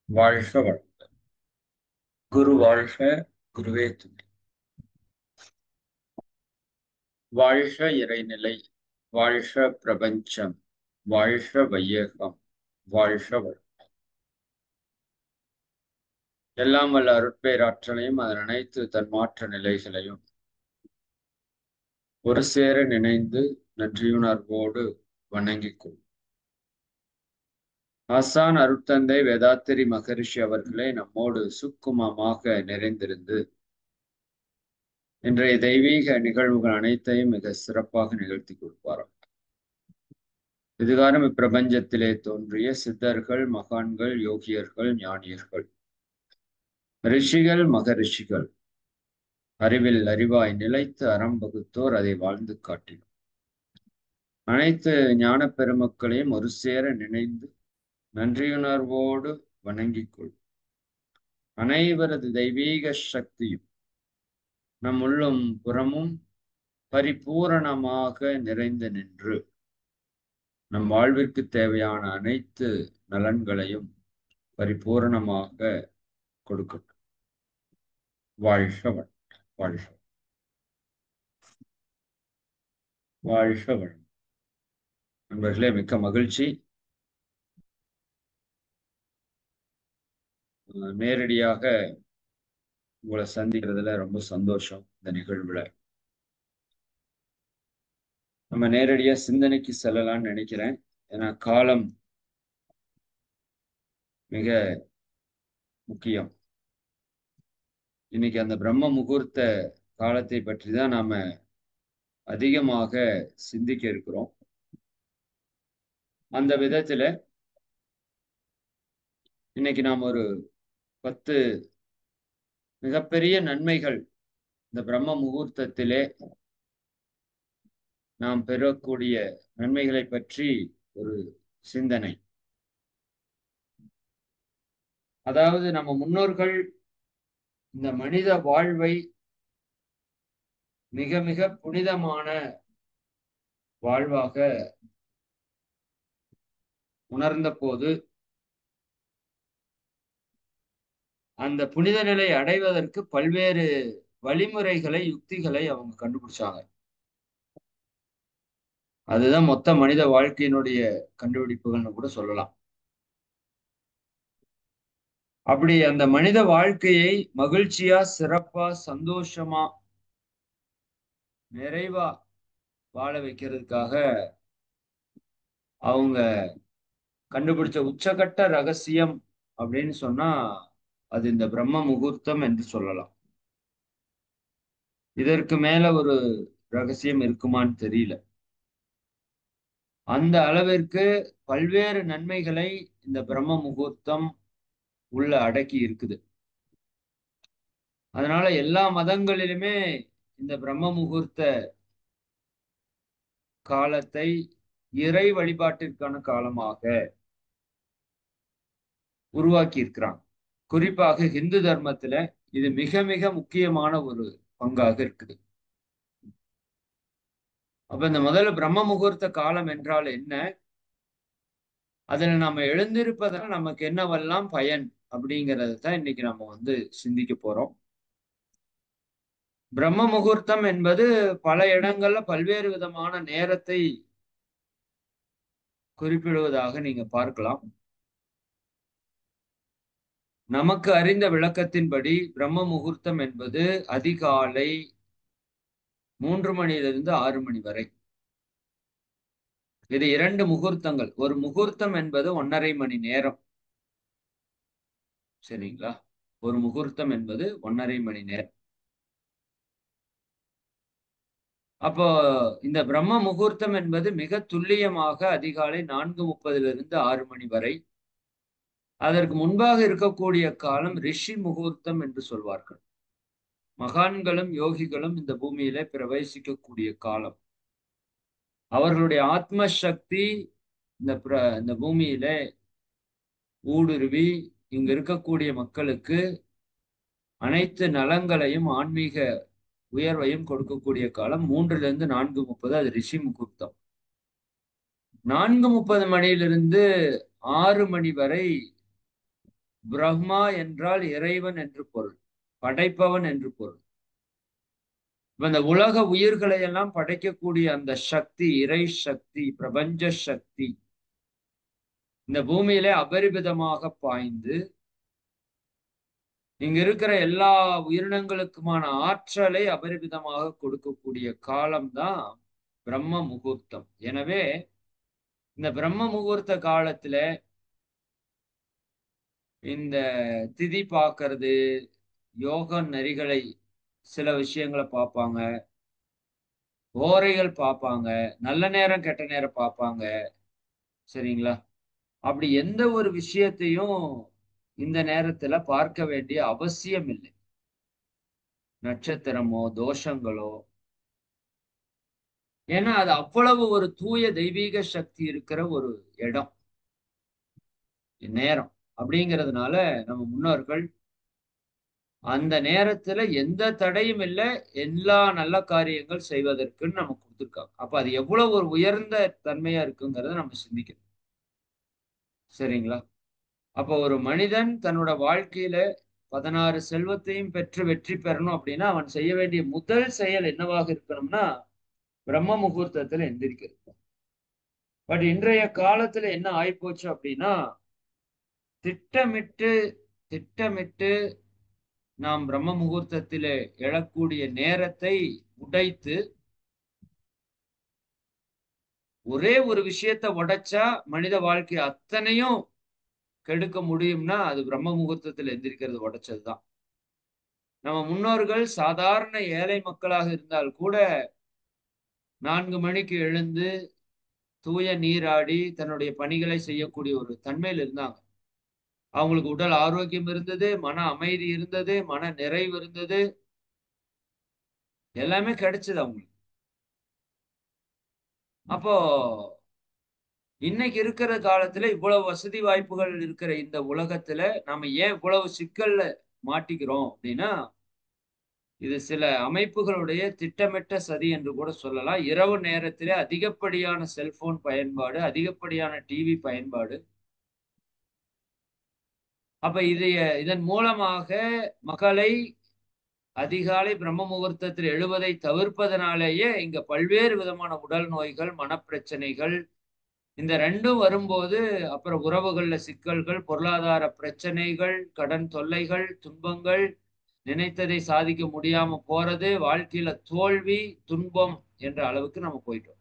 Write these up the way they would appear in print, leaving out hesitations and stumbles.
வாழ்க வளம். குரு வாழ்க, குருவே துணை. வாழ்க இறைநிலை, வாழ்க பிரபஞ்சம், வாழ்க வையகம், வாழ்க வளம். எல்லாம் வல்ல அருட்பேராற்றலையும் அதன் அனைத்து தன்மாற்ற நிலைகளையும் ஒரு சேர நினைந்து நன்றியுணர்வோடு வணங்கிக் கொள். ஆசான் அருட்தந்தை வேதாத்திரி மகரிஷி அவர்களே நம்மோடு சுக்குமமாக நிறைந்திருந்து இன்றைய தெய்வீக நிகழ்வுகள் அனைத்தையும் மிக சிறப்பாக நிகழ்த்தி கொடுப்பாராம். இதுகாரம் இப்பிரபஞ்சத்திலே தோன்றிய சித்தர்கள், மகான்கள், யோகியர்கள், ஞானியர்கள், ரிஷிகள், மகரிஷிகள், அறிவில் அறிவாய் நிலைத்து அறம் வகுத்தோர் அதை வாழ்ந்து காட்டினர். அனைத்து ஞான பெருமக்களையும் ஒரு சேர நினைந்து நன்றியுணர்வோடு வணங்கிக் கொள். அனைவரது தெய்வீக சக்தியும் நம் உள்ளும் புறமும் பரிபூரணமாக நிறைந்து நின்று நம் வாழ்விற்கு தேவையான அனைத்து நலன்களையும் பரிபூரணமாக கொடுக்கட்டும். வாழ்க வளம். வாழ்க வாழ்க வளம். நண்பர்களே, மிக்க மகிழ்ச்சி. நேரடியாக உங்களை சந்திக்கிறதுல ரொம்ப சந்தோஷம். இந்த நிகழ்வுல நம்ம நேரடியா சிந்தனைக்கு செல்லலாம்னு நினைக்கிறேன். ஏன்னா காலம் மிக முக்கியம். இன்னைக்கு அந்த பிரம்ம முகூர்த்த காலத்தை பற்றி தான் நாம அதிகமாக சிந்திக்க இருக்கிறோம். அந்த விதத்துல இன்னைக்கு நாம் ஒரு 10 மிகப்பெரிய நன்மைகள் இந்த பிரம்ம முகூர்த்தத்திலே நாம் பெறக்கூடிய நன்மைகளை பற்றி ஒரு சிந்தனை. அதாவது நம்ம முன்னோர்கள் இந்த மனித வாழ்வை மிக மிக புனிதமான வாழ்வாக உணர்ந்த போது அந்த புனித நிலை அடைவதற்கு பல்வேறு வழிமுறைகளை, யுக்திகளை அவங்க கண்டுபிடிச்சாங்க. அதுதான் மொத்த மனித வாழ்க்கையினுடைய கண்டுபிடிப்புகள்னு கூட சொல்லலாம். அப்படி அந்த மனித வாழ்க்கையை மகிழ்ச்சியா, சிறப்பா, சந்தோஷமா, நிறைவா வாழ வைக்கிறதுக்காக அவங்க கண்டுபிடிச்ச உச்சகட்ட ரகசியம் அப்படின்னு சொன்னா அது இந்த பிரம்ம முகூர்த்தம் என்று சொல்லலாம். இதற்கு மேல ஒரு ரகசியம் இருக்குமான்னு தெரியல. அந்த அளவிற்கு பல்வேறு நன்மைகளை இந்த பிரம்ம முகூர்த்தம் உள்ள அடக்கி இருக்குது. அதனால எல்லா மதங்களிலுமே இந்த பிரம்ம முகூர்த்த காலத்தை இறை வழிபாட்டிற்கான காலமாக உருவாக்கி இருக்கிறாங்க. குறிப்பாக இந்து தர்மத்துல இது மிக மிக முக்கியமான ஒரு பங்காக இருக்குது. அப்ப இந்த முதல்ல பிரம்ம முகூர்த்த காலம் என்றால் என்ன, அதுல நம்ம எழுந்திருப்பதால் நமக்கு என்னவெல்லாம் பயன் அப்படிங்கறத தான் இன்னைக்கு நம்ம சிந்திக்க போறோம். பிரம்ம முகூர்த்தம் என்பது பல இடங்கள்ல பல்வேறு விதமான நேரத்தை குறிப்பிடுவதாக நீங்க பார்க்கலாம். நமக்கு அறிந்த விளக்கத்தின்படி பிரம்ம முகூர்த்தம் என்பது அதிகாலை 3 மணியிலிருந்து 6 மணி வரை. இது 2 முகூர்த்தங்கள். ஒரு முகூர்த்தம் என்பது 1.5 மணி நேரம். சரிங்களா? ஒரு முகூர்த்தம் என்பது 1.5 மணி நேரம். அப்போ இந்த பிரம்ம முகூர்த்தம் என்பது மிக துல்லியமாக அதிகாலை 4:30 6 மணி வரை. அதற்கு முன்பாக இருக்கக்கூடிய காலம் ரிஷி முகூர்த்தம் என்று சொல்வார்கள். மகான்களும் யோகிகளும் இந்த பூமியிலே பிரவேசிக்கக்கூடிய காலம். அவர்களுடைய ஆத்ம சக்தி இந்த பூமியிலே ஊடுருவி இங்க இருக்கக்கூடிய மக்களுக்கு அனைத்து நலங்களையும் ஆன்மீக உயர்வையும் கொடுக்கக்கூடிய காலம் 3 to 4:30. அது ரிஷி முகூர்த்தம். 4:30 மணியிலிருந்து 6 மணி வரை பிரம்மா என்றால் இறைவன் என்று பொருள், படைப்பவன் என்று பொருள். இந்த உலக உயிர்களை எல்லாம் படைக்கக்கூடிய அந்த சக்தி, இறை சக்தி, பிரபஞ்ச சக்தி இந்த பூமியிலே அபரிமிதமாக பாய்ந்து இங்க இருக்கிற எல்லா உயிரினங்களுக்குமான ஆற்றலை அபரிமிதமாக கொடுக்கக்கூடிய காலம்தான் பிரம்ம முகூர்த்தம். எனவே இந்த பிரம்ம முகூர்த்த காலத்துல இந்த திதி பார்க்கறது, யோக நெறிகளை சில விஷயங்களை பார்ப்பாங்க, ஓரைகள் பார்ப்பாங்க, நல்ல நேரம் கெட்ட நேரம் பார்ப்பாங்க. சரிங்களா? அப்படி எந்த ஒரு விஷயத்தையும் இந்த நேரத்துல பார்க்க வேண்டிய அவசியம் இல்லை. நட்சத்திரமோ தோஷங்களோ, ஏன்னா அது அவ்வளவு ஒரு தூய தெய்வீக சக்தி இருக்கிற ஒரு இடம், நேரம். அப்படிங்கிறதுனால நம்ம முன்னோர்கள் அந்த நேரத்துல எந்த தடையும் இல்லை, எல்லா நல்ல காரியங்கள் செய்வதற்குன்னு நமக்கு கொடுத்துருக்காங்க. அப்ப அது எவ்வளவு ஒரு உயர்ந்த தன்மையா இருக்குங்கிறத நம்ம சிந்திக்கணும். சரிங்களா? அப்ப ஒரு மனிதன் தன்னோட வாழ்க்கையில 16 செல்வத்தையும் பெற்று வெற்றி பெறணும் அப்படின்னா அவன் செய்ய வேண்டிய முதல் செயல் என்னவாக இருக்கணும்னா பிரம்ம முகூர்த்தத்துல எந்திரிக்கிறது. பட் இன்றைய காலத்துல என்ன ஆயிப்போச்சு அப்படின்னா திட்டமிட்டு திட்டமிட்டு நாம் பிரம்ம முகூர்த்தத்திலே எழக்கூடிய நேரத்தை உடைத்து ஒரே ஒரு விஷயத்த உடைச்சா மனித வாழ்க்கை அத்தனையும் கெடுக்க முடியும்னா அது பிரம்ம முகூர்த்தத்தில் எந்திரிக்கிறது உடைச்சதுதான். நம்ம முன்னோர்கள் சாதாரண ஏழை மக்களாக இருந்தால் கூட 4 மணிக்கு எழுந்து தூய நீராடி தன்னுடைய பணிகளை செய்யக்கூடிய ஒரு தன்மையில் இருந்தாங்க. அவங்களுக்கு உடல் ஆரோக்கியம் இருந்தது, மன அமைதி இருந்தது, மன நிறைவு இருந்தது, எல்லாமே கிடைச்சது அவங்களுக்கு. அப்போ இன்னைக்கு இருக்கிற காலத்துல இவ்வளவு வசதி வாய்ப்புகள் இருக்கிற இந்த உலகத்துல நாம ஏன் இவ்வளவு சிக்கல்ல மாட்டிக்கிறோம் அப்படின்னா இது சில அமைப்புகளுடைய திட்டமிட்ட சதி என்று கூட சொல்லலாம். இரவு நேரத்திலே அதிகப்படியான செல்போன் பயன்பாடு, அதிகப்படியான டிவி பயன்பாடு. அப்ப இதன் மூலமாக மக்களை அதிகாலை பிரம்ம முகூர்த்தத்தில் எழுவதை தவிர்ப்பதனாலேயே இங்க பல்வேறு விதமான உடல் நோய்கள், மனப்பிரச்சனைகள் இந்த 2ம் வரும்போது அப்புறம் உறவுகள்ல சிக்கல்கள், பொருளாதார பிரச்சனைகள், கடன் தொல்லைகள், துன்பங்கள், நினைத்ததை சாதிக்க முடியாம போறது, வாழ்க்கையில தோல்வி, துன்பம் என்ற அளவுக்கு நம்ம போயிட்டோம்.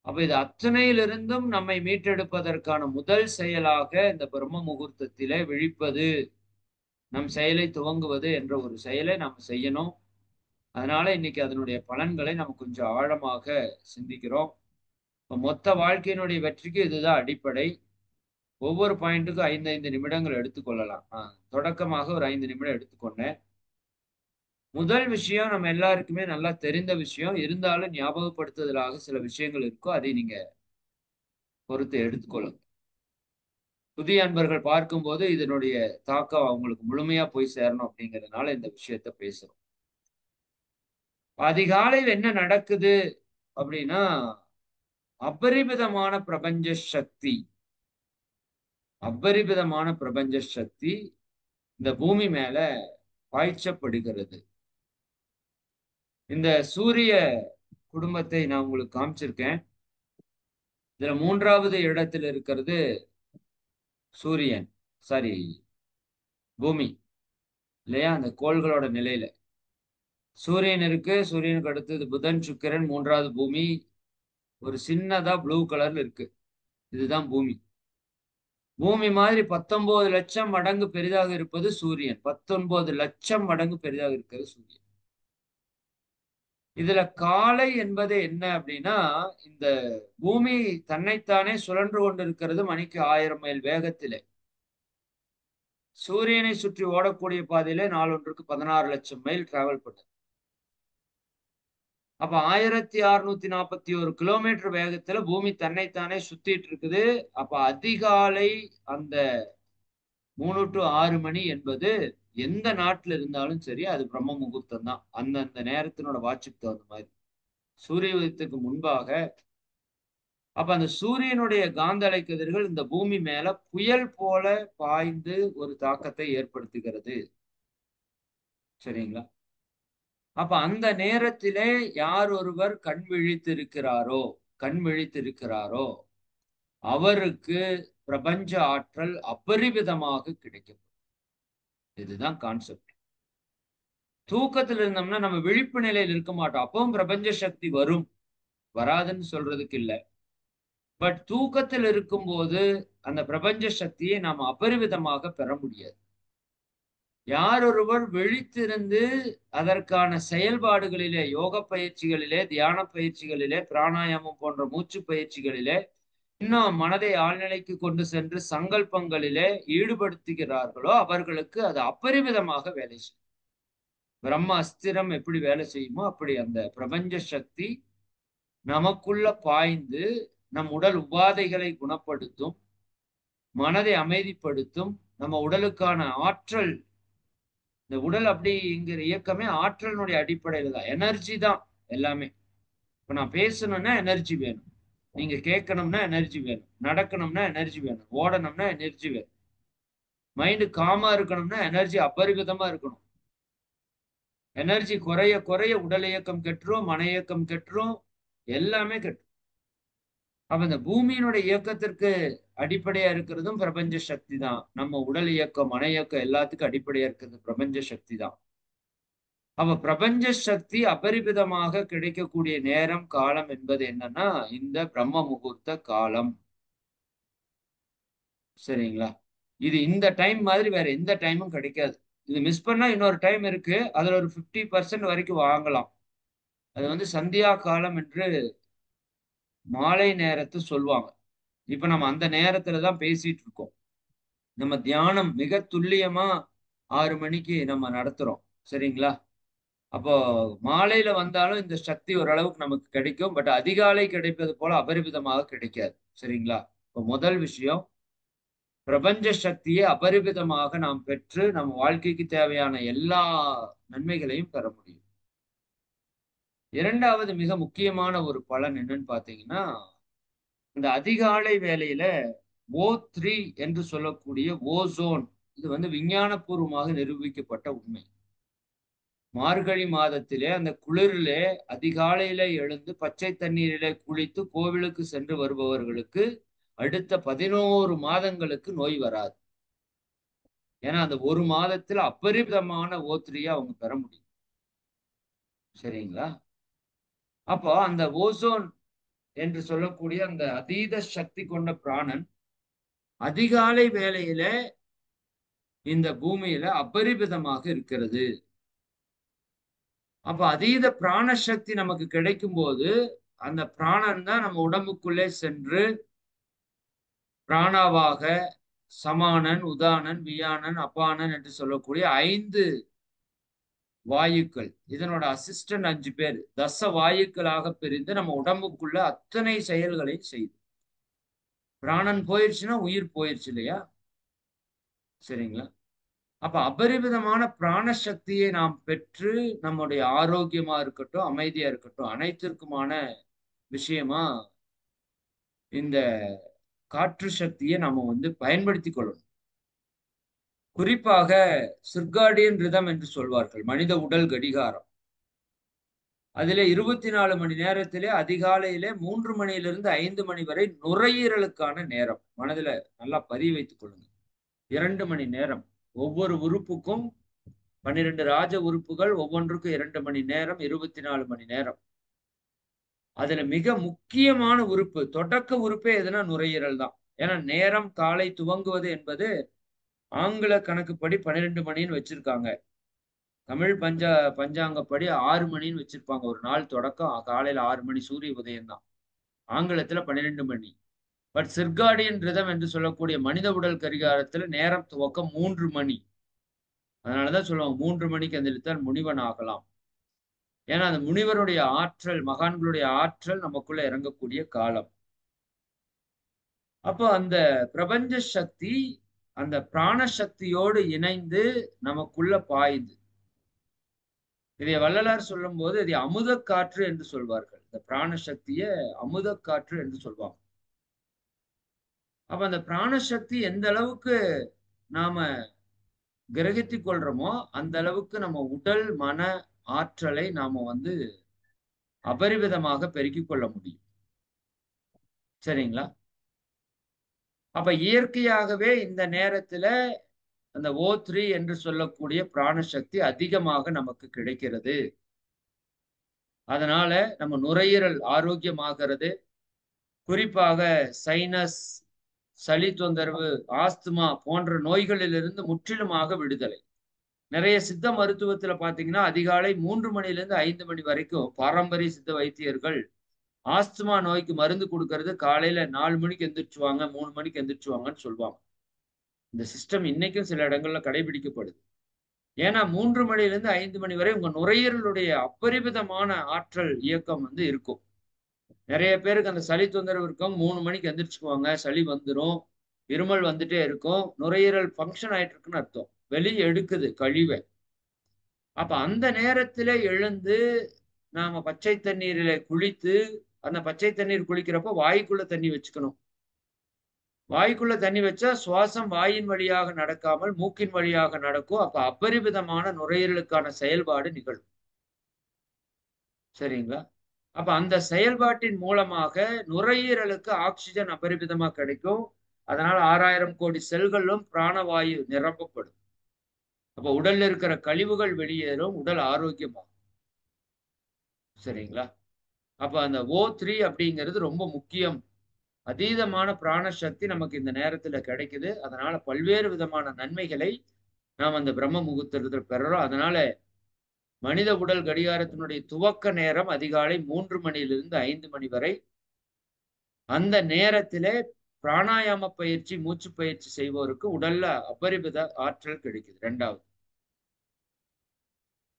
அப்ப இது அத்தனையிலிருந்தும் நம்மை மீட்டெடுப்பதற்கான முதல் செயலாக இந்த பிரம்ம முகூர்த்தத்திலே விழிப்பது, நம் செயலை துவங்குவது என்ற ஒரு செயலை நாம செய்யணும். அதனால இன்னைக்கு அதனுடைய பலன்களை நம்ம கொஞ்சம் ஆழமாக சிந்திக்கிறோம். இப்ப மொத்த வாழ்க்கையினுடைய வெற்றிக்கு இதுதான் அடிப்படை. ஒவ்வொரு பாயிண்ட்டுக்கும் 5 நிமிடங்கள் எடுத்துக்கொள்ளலாம். தொடக்கமாக ஒரு 5 நிமிடம் எடுத்துக்கொண்டேன். முதல் விஷயம் நம்ம எல்லாருக்குமே நல்லா தெரிந்த விஷயம். இருந்தாலும் ஞாபகப்படுத்துதலாக சில விஷயங்கள் இருக்கும். அதை நீங்க பொறுத்து எடுத்துக்கொள்ளுங்க. புதிய அன்பர்கள் பார்க்கும்போது இதனுடைய தாக்கம் அவங்களுக்கு முழுமையா போய் சேரணும் அப்படிங்கிறதுனால இந்த விஷயத்த பேசுறோம். அதிகாலையில் என்ன நடக்குது அப்படின்னா அபரிமிதமான பிரபஞ்ச சக்தி, அபரிமிதமான பிரபஞ்ச சக்தி இந்த பூமி மேல பாய்ச்சப்படுகிறது. இந்த சூரிய குடும்பத்தை நான் உங்களுக்கு காமிச்சிருக்கேன். இதுல 3வது இடத்தில் இருக்கிறது சூரியன், சாரி பூமி இல்லையா? அந்த கோள்களோட நிலையில சூரியன் இருக்கு. சூரியனுக்கு அடுத்தது புதன், சுக்கிரன், 3வது பூமி. ஒரு சின்னதா ப்ளூ கலர்ல இருக்கு. இதுதான் பூமி. பூமி மாதிரி 19 லட்சம் மடங்கு பெரிதாக இருப்பது சூரியன். 19 லட்சம் மடங்கு பெரிதாக இருக்கிறது சூரியன். இதுல காலை என்பது என்ன அப்படின்னா இந்த பூமி தன்னைத்தானே சுழன்று கொண்டிருக்கிறது மணிக்கு 1000 மைல் வேகத்திலே. சூரியனை சுற்றி ஓடக்கூடிய பாதையிலே நாளொன்றுக்கு 16 லட்சம் மைல் டிராவல் பண்ணுது. அப்ப 1641 கிலோமீட்டர் வேகத்துல பூமி தன்னைத்தானே சுத்திட்டு இருக்குது. அப்ப அதிகாலை அந்த 3 to 6 மணி என்பது எந்த நாட்டுல இருந்தாலும் சரி அது பிரம்ம முகூர்த்தம் தான். அந்தந்த நேரத்தினோட வாட்சுக்கு தகுந்த மாதிரி. சூரிய உதயத்துக்கு முன்பாக அப்ப அந்த சூரியனுடைய காந்த அலைக்கதிர்கள் இந்த பூமி மேல புயல் போல பாய்ந்து ஒரு தாக்கத்தை ஏற்படுத்துகிறது. சரிங்களா? அப்ப அந்த நேரத்திலே யார் ஒருவர் கண் விழித்திருக்கிறாரோ அவருக்கு பிரபஞ்ச ஆற்றல் அபரிவிதமாக கிடைக்கும். இதுதான் கான்செப்ட். தூக்கத்துல இருந்தோம்னா நம்ம விழிப்பு நிலையில் இருக்க மாட்டோம். அப்பவும் பிரபஞ்ச சக்தி வரும். வராதுன்னு சொல்றதுக்கு இல்ல. பட் தூக்கத்தில் இருக்கும்போது அந்த பிரபஞ்ச சக்தியை நாம் அபரிவிதமாக பெற முடியாது. யார் ஒருவர் விழித்திருந்து அதற்கான செயல்பாடுகளிலே, யோக பயிற்சிகளிலே, தியான பயிற்சிகளிலே, பிராணாயாமம் போன்ற மூச்சு பயிற்சிகளிலே, இன்னும் மனதை ஆழ்நிலைக்கு கொண்டு சென்று சங்கல்பங்களிலே ஈடுபடுத்துகிறார்களோ அவர்களுக்கு அது அபரிவிதமாக வேலை செய்யும். பிரம்ம அஸ்திரம் எப்படி வேலை செய்யுமோ அப்படி அந்த பிரபஞ்ச சக்தி நமக்குள்ள பாய்ந்து நம் உடல் உபாதைகளை குணப்படுத்தும், மனதை அமைதிப்படுத்தும், நம்ம உடலுக்கான ஆற்றல். இந்த உடல் அப்படிங்கிற இயக்கமே ஆற்றலினுடைய அடிப்படையில தான். எனர்ஜி தான் எல்லாமே. இப்ப நான் பேசணும்னா எனர்ஜி வேணும். நீங்க கேட்கணும்னா எனர்ஜி வேணும். நடக்கணும்னா எனர்ஜி வேணும். ஓடணும்னா எனர்ஜி வேணும். மைண்ட் காமா இருக்கணும்னா எனர்ஜி அபரிவிதமா இருக்கணும். எனர்ஜி குறைய குறைய உடல் இயக்கம் கெட்டுரும், மன இயக்கம் கெட்டுரும், எல்லாமே கெட்டுரும். அப்ப இந்த பூமியினுடைய இயக்கத்திற்கு அடிப்படையா இருக்கிறதும் பிரபஞ்ச சக்தி தான். நம்ம உடல் இயக்கம், மன இயக்கம் எல்லாத்துக்கும் அடிப்படையா இருக்கிறது பிரபஞ்ச சக்தி தான். அப்ப பிரபஞ்ச சக்தி அபரிவிதமாக கிடைக்கக்கூடிய நேரம், காலம் என்பது என்னன்னா இந்த பிரம்ம முகூர்த்த காலம். சரிங்களா? இது இந்த டைம் மாதிரி வேற எந்த டைமும் கிடைக்காது. இது மிஸ் பண்ணா இன்னொரு டைம் இருக்கு. அதுல ஒரு 50% வரைக்கும் வாங்கலாம். அது வந்து சந்தியா காலம் என்று மாலை நேரத்து சொல்லுவாங்க. இப்ப நம்ம அந்த நேரத்துல தான் பேசிட்டு இருக்கோம். நம்ம தியானம் மிக துல்லியமா 6 மணிக்கு நம்ம நடத்துறோம். சரிங்களா? அப்போ மாலையில வந்தாலும் இந்த சக்தி ஓரளவுக்கு நமக்கு கிடைக்கும். பட் அதிகாலை கிடைப்பது போல அபரிவிதமாக கிடைக்காது. சரிங்களா? இப்ப முதல் விஷயம், பிரபஞ்ச சக்தியை அபரிவிதமாக நாம் பெற்று நம் வாழ்க்கைக்கு தேவையான எல்லா நன்மைகளையும் பெற முடியும். 2வது மிக முக்கியமான ஒரு பலன் என்னன்னு பார்த்தீங்கன்னா, இந்த அதிகாலை வேளையில O3 என்று சொல்லக்கூடிய ஓசோன், இது வந்து விஞ்ஞானபூர்வமாக நிரூபிக்கப்பட்ட உண்மை. மார்கழி மாதத்திலே அந்த குளிரிலே அதிகாலையில எழுந்து பச்சை தண்ணீரிலே குளித்து கோவிலுக்கு சென்று வருபவர்களுக்கு அடுத்த 11 மாதங்களுக்கு நோய் வராது. ஏன்னா அந்த ஒரு மாதத்துல அபரிமிதமான O3 அவங்க பெற முடியும். சரிங்களா? அப்போ அந்த ஓசோன் என்று சொல்லக்கூடிய அந்த அதீத சக்தி கொண்ட பிராணன் அதிகாலை வேளையில இந்த பூமியில அபரிமிதமாக இருக்கிறது. அப்ப அதீத பிராண சக்தி நமக்கு கிடைக்கும் போது அந்த பிராணன் தான் நம்ம உடம்புக்குள்ளே சென்று பிராணாவாக சமானன், உதானன், வியானன், அபானன் என்று சொல்லக்கூடிய 5 வாயுக்கள். இதனோட அசிஸ்டன்ட் 5 பேர். தச வாயுக்களாக பிரிந்து நம்ம உடம்புக்குள்ள அத்தனை செயல்களையும் செய்யுது. பிராணன் போயிருச்சுன்னா உயிர் போயிருச்சு இல்லையா? சரிங்களா? அப்ப அபரிவிதமான பிராண சக்தியை நாம் பெற்று நம்முடைய ஆரோக்கியமா இருக்கட்டும், அமைதியா இருக்கட்டும், அனைத்திற்குமான விஷயமா இந்த காற்று சக்தியை நம்ம வந்து பயன்படுத்திக் கொள்ளணும். குறிப்பாக சிர்காடியன் ரிதம் என்று சொல்வார்கள். மனித உடல் கடிகாரம். அதிலே 24 மணி நேரத்திலே அதிகாலையிலே 3 மணியிலிருந்து 5 மணி வரை நுரையீரலுக்கான நேரம். மனதில நல்லா பதிய வைத்துக் கொள்ளுங்க. 2 மணி நேரம். ஒவ்வொரு உறுப்புக்கும் 12 ராஜ உறுப்புகள், ஒவ்வொன்றுக்கும் 2 மணி நேரம், 24 மணி நேரம். அதுல மிக முக்கியமான உறுப்பு, தொடக்க உறுப்பே எதுனா நுரையீரல் தான். ஏன்னா நேரம் காலை துவங்குவது என்பது ஆங்கில கணக்குப்படி 12 மணின்னு வச்சிருக்காங்க. தமிழ் பஞ்சாங்கப்படி 6 மணின்னு வச்சிருப்பாங்க. ஒரு நாள் தொடக்கம் காலையில 6 மணி சூரிய உதயம் தான். ஆங்கிலத்துல 12 மணி. பட் சிர்காடியன் ரிதம் என்று சொல்லக்கூடிய மனித உடல் கடிகாரத்துல நேரம் துவக்கம் 3 மணி. அதனாலதான் சொல்லுவாங்க 3 மணிக்கு எந்திரித்தால் முனிவன் ஆகலாம். ஏன்னா அந்த முனிவருடைய ஆற்றல், மகான்களுடைய ஆற்றல் நமக்குள்ள இறங்கக்கூடிய காலம். அப்போ அந்த பிரபஞ்ச சக்தி அந்த பிராண சக்தியோடு இணைந்து நமக்குள்ள பாயுது. இதை வள்ளலார் சொல்லும் போது இதை அமுத காற்று என்று சொல்வார்கள். இந்த பிராண சக்திய அமுத காற்று என்று சொல்வாங்க. அப்ப அந்த பிராணசக்தி எந்த அளவுக்கு நாம கிரகித்துக் கொள்றோமோ அந்த அளவுக்கு நம்ம உடல் மன ஆற்றலை நாம அபரிவிதமாக பெருக்கிக் கொள்ள முடியும். சரிங்களா? அப்ப இயற்கையாகவே இந்த நேரத்துல அந்த O3 என்று சொல்லக்கூடிய பிராணசக்தி அதிகமாக நமக்கு கிடைக்கிறது. அதனால நம்ம நுரையீரல் ஆரோக்கியமாகிறது. குறிப்பாக சைனஸ், சளி தொந்தரவு, ஆஸ்துமா போன்ற நோய்களிலிருந்து முற்றிலுமாக விடுதலை. நிறைய சித்த மருத்துவத்துல பாத்தீங்கன்னா, அதிகாலை 3 மணியிலிருந்து 5 மணி வரைக்கும் பாரம்பரிய சித்த வைத்தியர்கள் ஆஸ்துமா நோய்க்கு மருந்து குடுக்கறது காலையில 4 மணிக்கு எந்திரிச்சுவாங்க, 3 மணிக்கு எந்திரிச்சுவாங்கன்னு சொல்லுவாங்க. இந்த சிஸ்டம் இன்னைக்கும் சில இடங்கள்ல கடைபிடிக்கப்படுது. ஏன்னா 3 மணியிலிருந்து 5 மணி வரை உங்க நுரையீரலுடைய அப்பரிமிதமான ஆற்றல் இயக்கம் இருக்கும். நிறைய பேருக்கு அந்த சளி தொந்தரவு இருக்கும். 3 மணிக்கு எந்திரிச்சுக்குவாங்க. சளி வந்துரும். இருமல் வந்துட்டே இருக்கும். நுரையீரல் ஃபங்ஷன் ஆயிட்டு இருக்குன்னு அர்த்தம். வெளிய எடுக்குது கழிவ. அப்ப அந்த நேரத்திலே எழுந்து நாம பச்சை தண்ணீரிலே குளித்து, அந்த பச்சை தண்ணீர் குளிக்கிறப்போ வாய்க்குள்ள தண்ணி வச்சுக்கணும். வாய்க்குள்ள தண்ணி வச்சா சுவாசம் வாயின் வழியாக நடக்காமல் மூக்கின் வழியாக நடக்கும். அப்ப அபரிமிதமான நுரையீரலுக்கான செயல்பாடு நிகழும். சரிங்களா? அப்ப அந்த செயல்பாட்டின் மூலமாக நுரையீரலுக்கு ஆக்ஸிஜன் அபரிமிதமா கிடைக்கும். அதனால 6000 கோடி செல்களும் பிராணவாயு நிரப்பப்படும். அப்ப உடல்ல இருக்கிற கழிவுகள் வெளியேறும். உடல் ஆரோக்கியமாகும். சரிங்களா? அப்ப அந்த O3 அப்படிங்கிறது ரொம்ப முக்கியம். அதீதமான பிராணசக்தி நமக்கு இந்த நேரத்துல கிடைக்குது. அதனால பல்வேறு விதமான நன்மைகளை நாம் அந்த பிரம்ம முகூர்த்தத்துல பெறுறோம். அதனால மனித உடல் கடிகாரத்தினுடைய துவக்க நேரம் அதிகாலை 3 மணியிலிருந்து 5 மணி வரை. அந்த நேரத்திலே பிராணாயாம பயிற்சி, மூச்சு பயிற்சி செய்வோருக்கு உடல்ல அபரிமித ஆற்றல் கிடைக்குது. 2வது.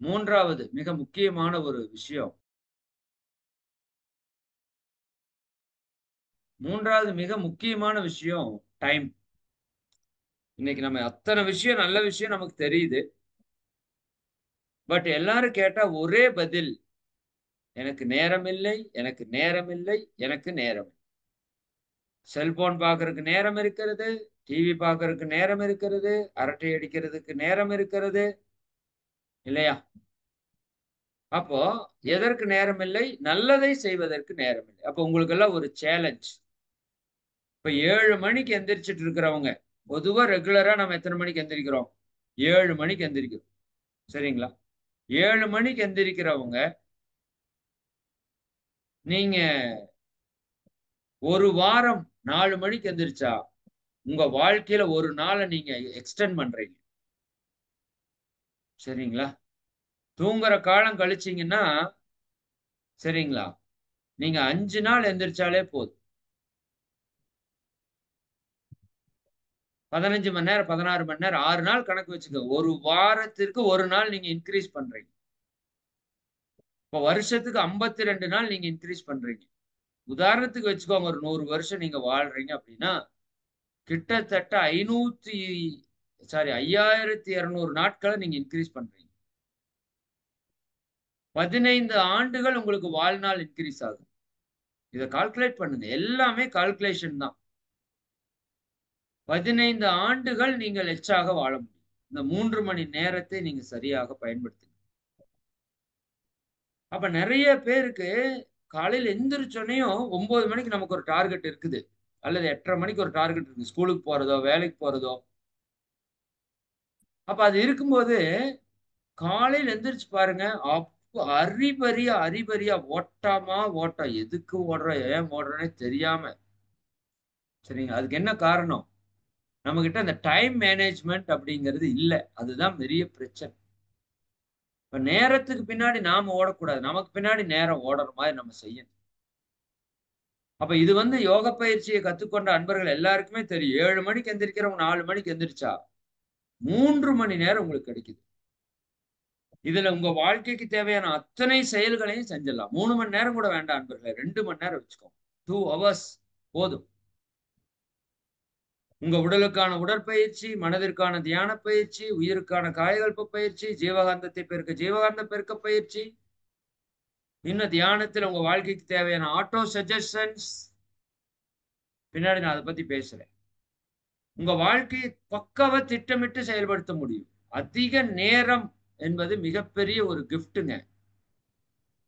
3வது மிக முக்கியமான ஒரு விஷயம். 3வது மிக முக்கியமான விஷயம் டைம். இன்னைக்கு நம்ம அத்தனை விஷயம், நல்ல விஷயம் நமக்கு தெரியுது. பட் எல்லாரும் கேட்டா ஒரே பதில். எனக்கு நேரமில்லை, எனக்கு நேரமில்லை, எனக்கு நேரம். செல்போன் பார்க்கறதுக்கு நேரம் இருக்கிறது. டிவி பார்க்கறதுக்கு நேரம் இருக்கிறது. அரட்டை அடிக்கிறதுக்கு நேரம் இருக்கிறது. இல்லையா? அப்போ எதற்கு நேரம் இல்லை? நல்லதை செய்வதற்கு நேரம் இல்லை. அப்போ உங்களுக்கெல்லாம் ஒரு சேலஞ்ச். இப்ப 7 மணிக்கு எந்திரிச்சிட்டு இருக்கிறவங்க, பொதுவா ரெகுலரா நம்ம எத்தனை மணிக்கு எந்திரிக்கிறோம்? 7 மணிக்கு எந்திரிக்கிறோம். சரிங்களா? 7 மணிக்கு எந்திரிக்கிறவங்க, நீங்க ஒரு வாரம் 4 மணிக்கு எந்திரிச்சா, உங்க வாழ்க்கையில ஒரு நாள நீங்க எக்ஸ்டெண்ட் பண்றீங்க. சரிங்களா? தூங்குற காலம் கழிச்சீங்கன்னா, சரிங்களா? நீங்க 5 நாள் எந்திரிச்சாலே போதும். 15 மணி நேரம், 16 மணி நேரம், 6 நாள் கணக்கு வச்சுக்கோங்க. ஒரு வாரத்திற்கு 1 நாள் நீங்க இன்கிரீஸ் பண்றீங்க. இப்ப வருஷத்துக்கு 52 நாள் நீங்க இன்கிரீஸ் பண்றீங்க. உதாரணத்துக்கு வச்சுக்கோங்க, ஒரு 100 வருஷம் நீங்க வாழ்றீங்க அப்படின்னா, கிட்டத்தட்ட 5200 நாட்கள நீங்க இன்கிரீஸ் பண்றீங்க. 15 ஆண்டுகள் உங்களுக்கு வாழ்நாள் இன்கிரீஸ் ஆகுது. இத கால்குலேட் பண்ணுங்க. எல்லாமே கால்குலேஷன் தான். 15 ஆண்டுகள் நீங்கள் எச்சாக வாழ முடியும். இந்த 3 மணி நேரத்தை நீங்க சரியாக பயன்படுத்துங்க. அப்ப நெறைய பேருக்கு காலையில எந்திரிச்சோனையும் 9 மணிக்கு நமக்கு ஒரு டார்கெட் இருக்குது. அல்லது 8:30 மணிக்கு ஒரு டார்கெட் இருக்கு. ஸ்கூலுக்கு போறதோ, வேலைக்கு போறதோ. அப்ப அது இருக்கும்போது, காலையில எந்திரிச்சு பாருங்க. அப்ப அறிபறியா ஓட்டமா ஓட்டம். எதுக்கு ஓடுறோம்? ஏன் ஓடுறோன்னே தெரியாம. சரிங்களா? அதுக்கு என்ன காரணம்? நம்மகிட்ட அந்த டைம் மேனேஜ்மென்ட் அப்படிங்கிறது இல்ல. அதுதான் பெரிய பிரச்சனை. இப்ப நேரத்துக்கு பின்னாடி நாம ஓடக்கூடாது. நமக்கு பின்னாடி நேரம் ஓடுற மாரி நம்ம செய்யணும். அப்ப இது யோக பயிற்சியை கத்துக்கொண்ட அன்பர்கள் எல்லாருக்குமே தெரியும். 7 மணிக்கு எந்திரிக்கிறவங்க 4 மணிக்கு எந்திரிச்சா, 3 மணி நேரம் உங்களுக்கு கிடைக்குது. இதுல உங்க வாழ்க்கைக்கு தேவையான அத்தனை செயல்களையும் செஞ்சிடலாம். 3 மணி நேரம் கூட வேண்டாம் அன்பர்களே. 2 மணி நேரம் வச்சுக்கோங்க. 2 ஹவர்ஸ் போதும். உங்க உடலுக்கான உடற்பயிற்சி, மனதிற்கான தியான பயிற்சி, உயிருக்கான காயகல்ப பயிற்சி, ஜீவகாந்தத்தை பெருக்க ஜீவகாந்த பெருக்க பயிற்சி, இன்னும் தியானத்துல உங்க வாழ்க்கைக்கு தேவையான ஆட்டோ சஜஷன்ஸ். பின்னாடி நான் அத பத்தி பேசுறேன். உங்க வாழ்க்கையை பக்காவா திட்டமிட்டு செயல்படுத்த முடியும். அதிக நேரம் என்பது மிகப்பெரிய ஒரு கிஃப்ட்டுங்க.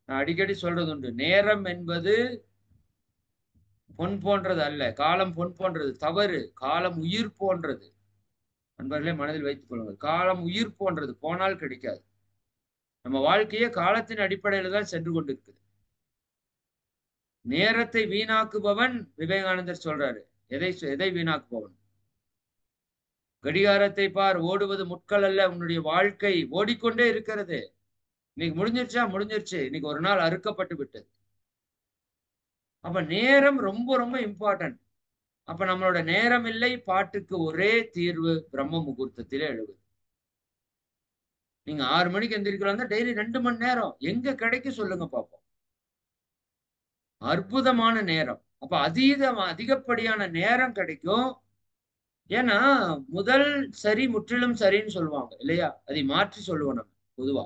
நான் அடிக்கடி சொல்றது உண்டு. நேரம் என்பது பொன் போன்றது அல்ல. காலம் பொன் போன்றது. தவறு. காலம் உயிர் போன்றது. நண்பர்களே மனதில் வைத்துக் கொள்ளுங்கள். காலம் உயிர் போன்றது. போனால் கிடைக்காது. நம்ம வாழ்க்கையே காலத்தின் அடிப்படையில தான் சென்று கொண்டிருக்குது. நேரத்தை வீணாக்குபவன் விவேகானந்தர் சொல்றாரு. எதை வீணாக்குபவன்? கடிகாரத்தை பார், ஓடுவது முட்கள் அல்ல, உன்னுடைய வாழ்க்கை ஓடிக்கொண்டே இருக்கிறது. இன்னைக்கு முடிஞ்சிருச்சா? முடிஞ்சிருச்சு. இன்னைக்கு ஒரு நாள் அறுக்கப்பட்டு விட்டது. அப்ப நேரம் ரொம்ப ரொம்ப இம்பார்ட்டன்ட். அப்ப நம்மளோட நேரம் இல்லை பாட்டுக்கு ஒரே தீர்வு பிரம்ம முகூர்த்தத்திலே எழுவது. நீங்க 6 மணிக்கு எந்திரிக்கலாம் டெய்லி 2 மணி நேரம் எங்க கிடைக்கும் சொல்லுங்க பாப்போம். அற்புதமான நேரம். அப்ப அதிகப்படியான நேரம் கிடைக்கும். ஏன்னா முதல் சரி முற்றிலும் சரின்னு சொல்லுவாங்க இல்லையா? அதை மாற்றி சொல்லுவோம் நம்ம பொதுவா.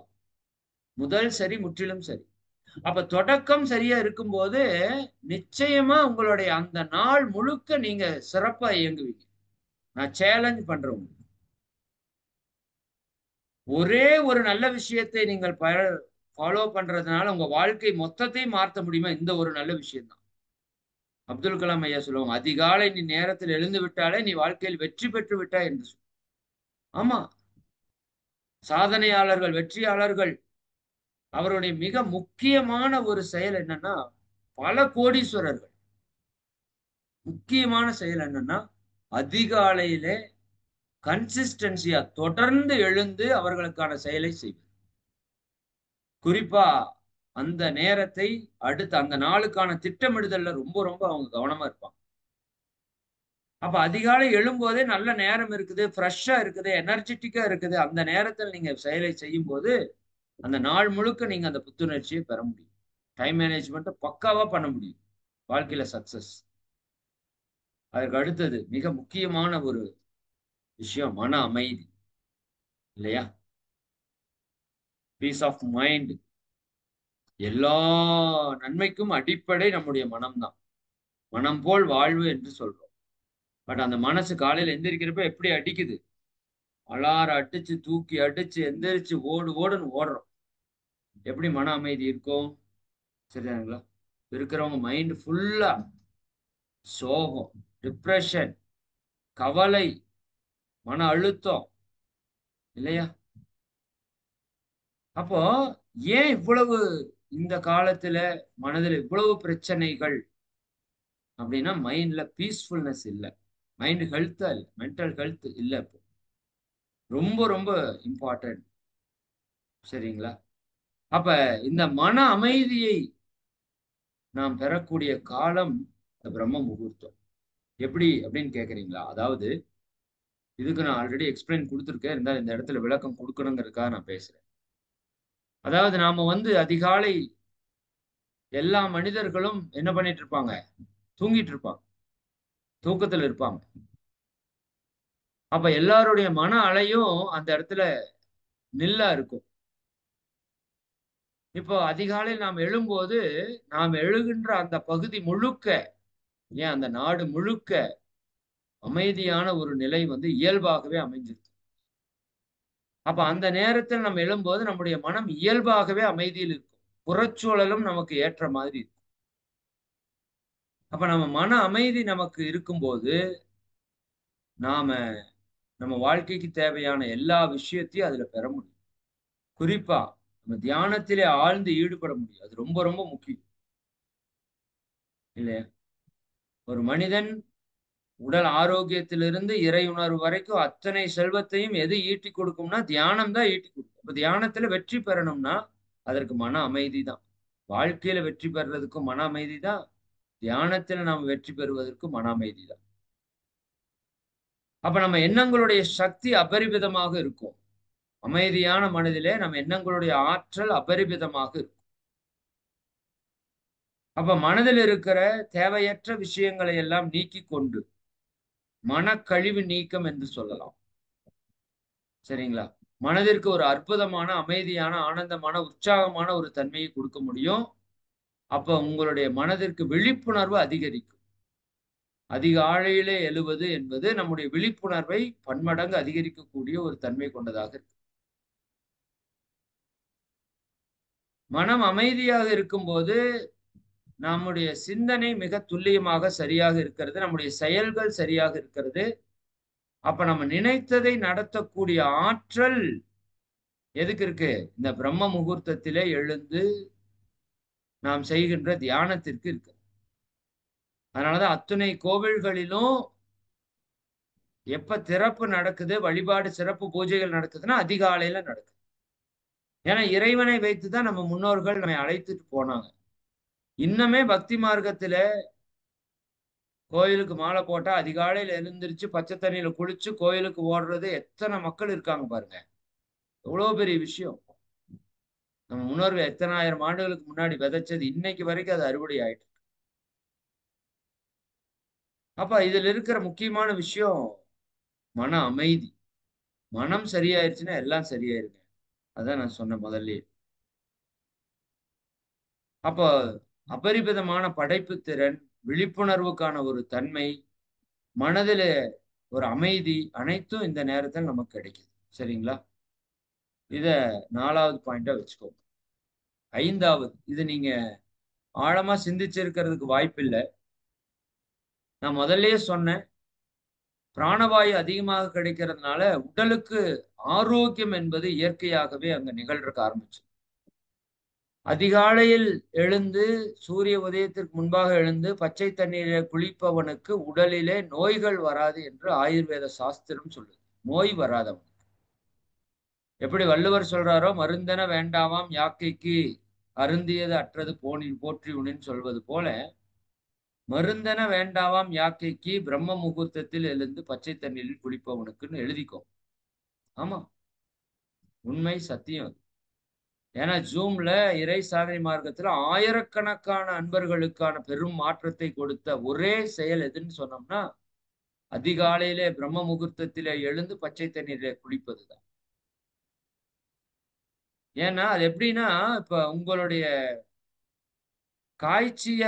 முதல் சரி முற்றிலும் சரி. அப்ப தொடக்கம் சரியா இருக்கும்போது நிச்சயமா உங்களுடைய அந்த நாள் முழுக்க நீங்க சிறப்பா இயங்குவீங்க. நான் சேலஞ்ச் பண்றேன். ஒரே ஒரு நல்ல விஷயத்தை நீங்கள் ஃபாலோ பண்றதுனால உங்க வாழ்க்கை மொத்தத்தையும் மாற்ற முடியுமா? இந்த ஒரு நல்ல விஷயம் தான். அப்துல் கலாம் ஐயா சொல்லுவாங்க, அதிகாலை நீ நேரத்தில் எழுந்து விட்டாலே நீ வாழ்க்கையில் வெற்றி பெற்று விட்டாய் என்று சொல்லு. ஆமா, சாதனையாளர்கள், வெற்றியாளர்கள் அவருடைய மிக முக்கியமான ஒரு செயல் என்னன்னா, பல கோடீஸ்வரர்கள் முக்கியமான செயல் என்னன்னா, அதிகாலையிலே கன்சிஸ்டன்சியா தொடர்ந்து எழுந்து அவர்களுக்கான செயலை செய்வது. குறிப்பா அந்த நேரத்தை அடுத்த அந்த நாளுக்கான திட்டமிடுதல்ல ரொம்ப ரொம்ப அவங்க கவனமா இருப்பாங்க. அப்ப அதிகாலை எழும்போதே நல்ல நேரம் இருக்குது, ஃப்ரெஷ்ஷா இருக்குது, எனர்ஜெட்டிக்கா இருக்குது. அந்த நேரத்தில் நீங்க செயலை செய்யும் போது அந்த நாள் முழுக்க நீங்க அந்த புத்துணர்ச்சியை பெற முடியும். டைம் மேனேஜ்மெண்ட் பக்காவா பண்ண முடியும். வாழ்க்கையில சக்சஸ். அதற்கு அடுத்தது மிக முக்கியமான ஒரு விஷயம் மன அமைதி இல்லையா? Peace of mind. எல்லா நன்மைக்கும் அடிப்படை நம்முடைய மனம்தான். மனம் போல் வாழ்வு என்று சொல்றோம். பட் அந்த மனசு காலையில எந்திரிக்கிறப்ப எப்படி அடிக்குது? அலாரம் அடிச்சு தூக்கி அடிச்சு எந்திரிச்சு ஓடுன்னு ஓடுறோம். எப்படி மன அமைதி இருக்கும்? சரிதானுங்களா? இருக்கிறவங்க மைண்ட் ஃபுல்லா சோகம், டிப்ரெஷன், கவலை, மன அழுத்தம் இல்லையா? அப்போ ஏன் இவ்வளவு இந்த காலத்துல மனதில் இவ்வளவு பிரச்சனைகள் அப்படின்னா மைண்ட்ல பீஸ்ஃபுல்னஸ் இல்ல. மைண்ட் ஹெல்த்தா இல்ல, மென்டல் ஹெல்த் இல்ல. இப்போ ரொம்ப ரொம்ப இம்பார்ட்டன்ட். சரிங்களா? அப்ப இந்த மன அமைதியை நாம் பெறக்கூடிய காலம் இந்த பிரம்ம முகூர்த்தம். எப்படி அப்படின்னு கேக்குறீங்களா? அதாவது இதுக்கு நான் ஆல்ரெடி எக்ஸ்பிளைன் கொடுத்துருக்கேன். இருந்தாலும் இந்த இடத்துல விளக்கம் கொடுக்கணுங்கிறதுக்காக நான் பேசுறேன். அதாவது நாம அதிகாலை எல்லா மனிதர்களும் என்ன பண்ணிட்டு இருப்பாங்க? தூங்கிட்டு இருப்பாங்க. தூக்கத்துல இருப்பாங்க. அப்ப எல்லாருடைய மன அலையும் அந்த இடத்துல நில்லா இருக்கும். இப்போ அதிகாலையில் நாம் எழும்போது நாம் எழுகின்ற அந்த பகுதி முழுக்க, ஏன் அந்த நாடு முழுக்க அமைதியான ஒரு நிலை இயல்பாகவே அமைஞ்சிருக்கு. அப்ப அந்த நேரத்தில் நம்ம எழும்போது நம்முடைய மனம் இயல்பாகவே அமைதியில் இருக்கும். புறச்சூழலும் நமக்கு ஏற்ற மாதிரி இருக்கும். அப்ப நம்ம மன அமைதி நமக்கு இருக்கும்போது நாம நம்ம வாழ்க்கைக்கு தேவையான எல்லா விஷயத்தையும் அதுல பெற முடியும். குறிப்பா நம்ம தியானத்திலே ஆழ்ந்து ஈடுபட முடியும். அது ரொம்ப ரொம்ப முக்கியம் இல்லையா? ஒரு மனிதன் உடல் ஆரோக்கியத்திலிருந்து இறை உணர்வு வரைக்கும் அத்தனை செல்வத்தையும் எது ஈட்டி கொடுக்கும்னா தியானம் தான் ஈட்டி கொடுக்கும். இப்ப தியானத்துல வெற்றி பெறணும்னா அதற்கு மன அமைதி தான். வாழ்க்கையில வெற்றி பெறுறதுக்கும் மன அமைதி தான். தியானத்துல நாம் வெற்றி பெறுவதற்கும் மன அமைதி தான். அப்ப நம்ம எண்ணங்களுடைய சக்தி அபரிமிதமாக இருக்கும். அமைதியான மனதிலே நம்ம எண்ணங்களுடைய ஆற்றல் அபரிமிதமாக இருக்கும். அப்ப மனதில் இருக்கிற தேவையற்ற விஷயங்களை எல்லாம் நீக்கி கொண்டு மனக்கழிவு நீக்கம் என்று சொல்லலாம். சரிங்களா? மனதிற்கு ஒரு அற்புதமான அமைதியான ஆனந்தமான உற்சாகமான ஒரு தன்மையை கொடுக்க முடியும். அப்ப உங்களுடைய மனதிற்கு விழிப்புணர்வு அதிகரிக்கும். அதிகாலையிலே எழுவது என்பது நம்முடைய விழிப்புணர்வை பன்மடங்கு அதிகரிக்கக்கூடிய ஒரு தன்மை கொண்டதாக இருக்கு. மனம் அமைதியாக இருக்கும்போது நம்முடைய சிந்தனை மிக துல்லியமாக சரியாக இருக்கிறது. நம்முடைய செயல்கள் சரியாக இருக்கிறது. அப்ப நம்ம நினைத்ததை நடத்தக்கூடிய ஆற்றல் எதுக்கு இருக்கு? இந்த பிரம்ம முகூர்த்தத்திலே எழுந்து நாம் செய்கின்ற தியானத்திற்கு இருக்கு. அதனாலதான் அத்துணை கோவில்களிலும் எப்ப திறப்பு நடக்குது, வழிபாடு சிறப்பு பூஜைகள் நடக்குதுன்னா அதிகாலையில நடக்குது. ஏன்னா இறைவனை வைத்துதான் நம்ம முன்னோர்கள் நம்மை அழைத்துட்டு போனாங்க. இன்னமே பக்தி மார்க்கத்தில கோயிலுக்கு மாலை போட்டா அதிகாலையில எழுந்திருச்சு பச்சை தண்ணியில குளிச்சு கோயிலுக்கு ஓடுறது எத்தனை மக்கள் இருக்காங்க பாருங்க. எவ்வளவு பெரிய விஷயம். நம்ம முன்னோர்கள் எத்தனாயிரம் ஆண்டுகளுக்கு முன்னாடி விதைச்சது இன்னைக்கு வரைக்கும் அது அறுவடை ஆயிட்டு. அப்ப இதுல இருக்கிற முக்கியமான விஷயம் மன அமைதி. மனம் சரியாயிருச்சுன்னா எல்லாம் சரியாயிருங்க. அதான் நான் சொன்னேன் முதல்லயே. அப்ப அபரிமிதமான படைப்பு திறன், விழிப்புணர்வுக்கான ஒரு தன்மை, மனதில ஒரு அமைதி அனைத்தும் இந்த நேரத்தில் நமக்கு கிடைக்குது. சரிங்களா? இத 4வது பாயிண்டா வச்சுக்கோங்க. 5வது இது நீங்க ஆழமா சிந்திச்சிருக்கிறதுக்கு வாய்ப்பில்ல. நான் முதல்லயே சொன்னேன். பிராணவாயு அதிகமாக கிடைக்கிறதுனால உடலுக்கு ஆரோக்கியம் என்பது இயற்கையாகவே அங்க நிகழ்றதுக்கு ஆரம்பிச்சு. அதிகாலையில் எழுந்து சூரிய உதயத்திற்கு முன்பாக எழுந்து பச்சை தண்ணீரிலே குளிப்பவனுக்கு உடலிலே நோய்கள் வராது என்று ஆயுர்வேத சாஸ்திரம் சொல்லுது. நோய் வராது. எப்படி வள்ளுவர் சொல்றாரோ மருந்தென வேண்டாமாம் யாக்கைக்கு அருந்தியது அற்றது போற்றி உணின்னு சொல்வது போல மருந்தென வேண்டாவாம் யாக்கைக்கு பிரம்ம முகூர்த்தத்தில் எழுந்து பச்சை தண்ணீரில் குளிப்பவனுக்குன்னு எழுதிக்கோ. ஆமா, உண்மை சத்தியம். ஏன்னா ஜூம்ல இறை சாதனை மார்க்கத்துல ஆயிரக்கணக்கான அன்பர்களுக்கான பெரும் மாற்றத்தை கொடுத்த ஒரே செயல் எதுன்னு சொன்னோம்னா அதிகாலையிலே பிரம்ம முகூர்த்தத்திலே எழுந்து பச்சை தண்ணீரிலே குளிப்பதுதான். ஏன்னா அது எப்படின்னா இப்ப உங்களுடைய காய்ச்சிய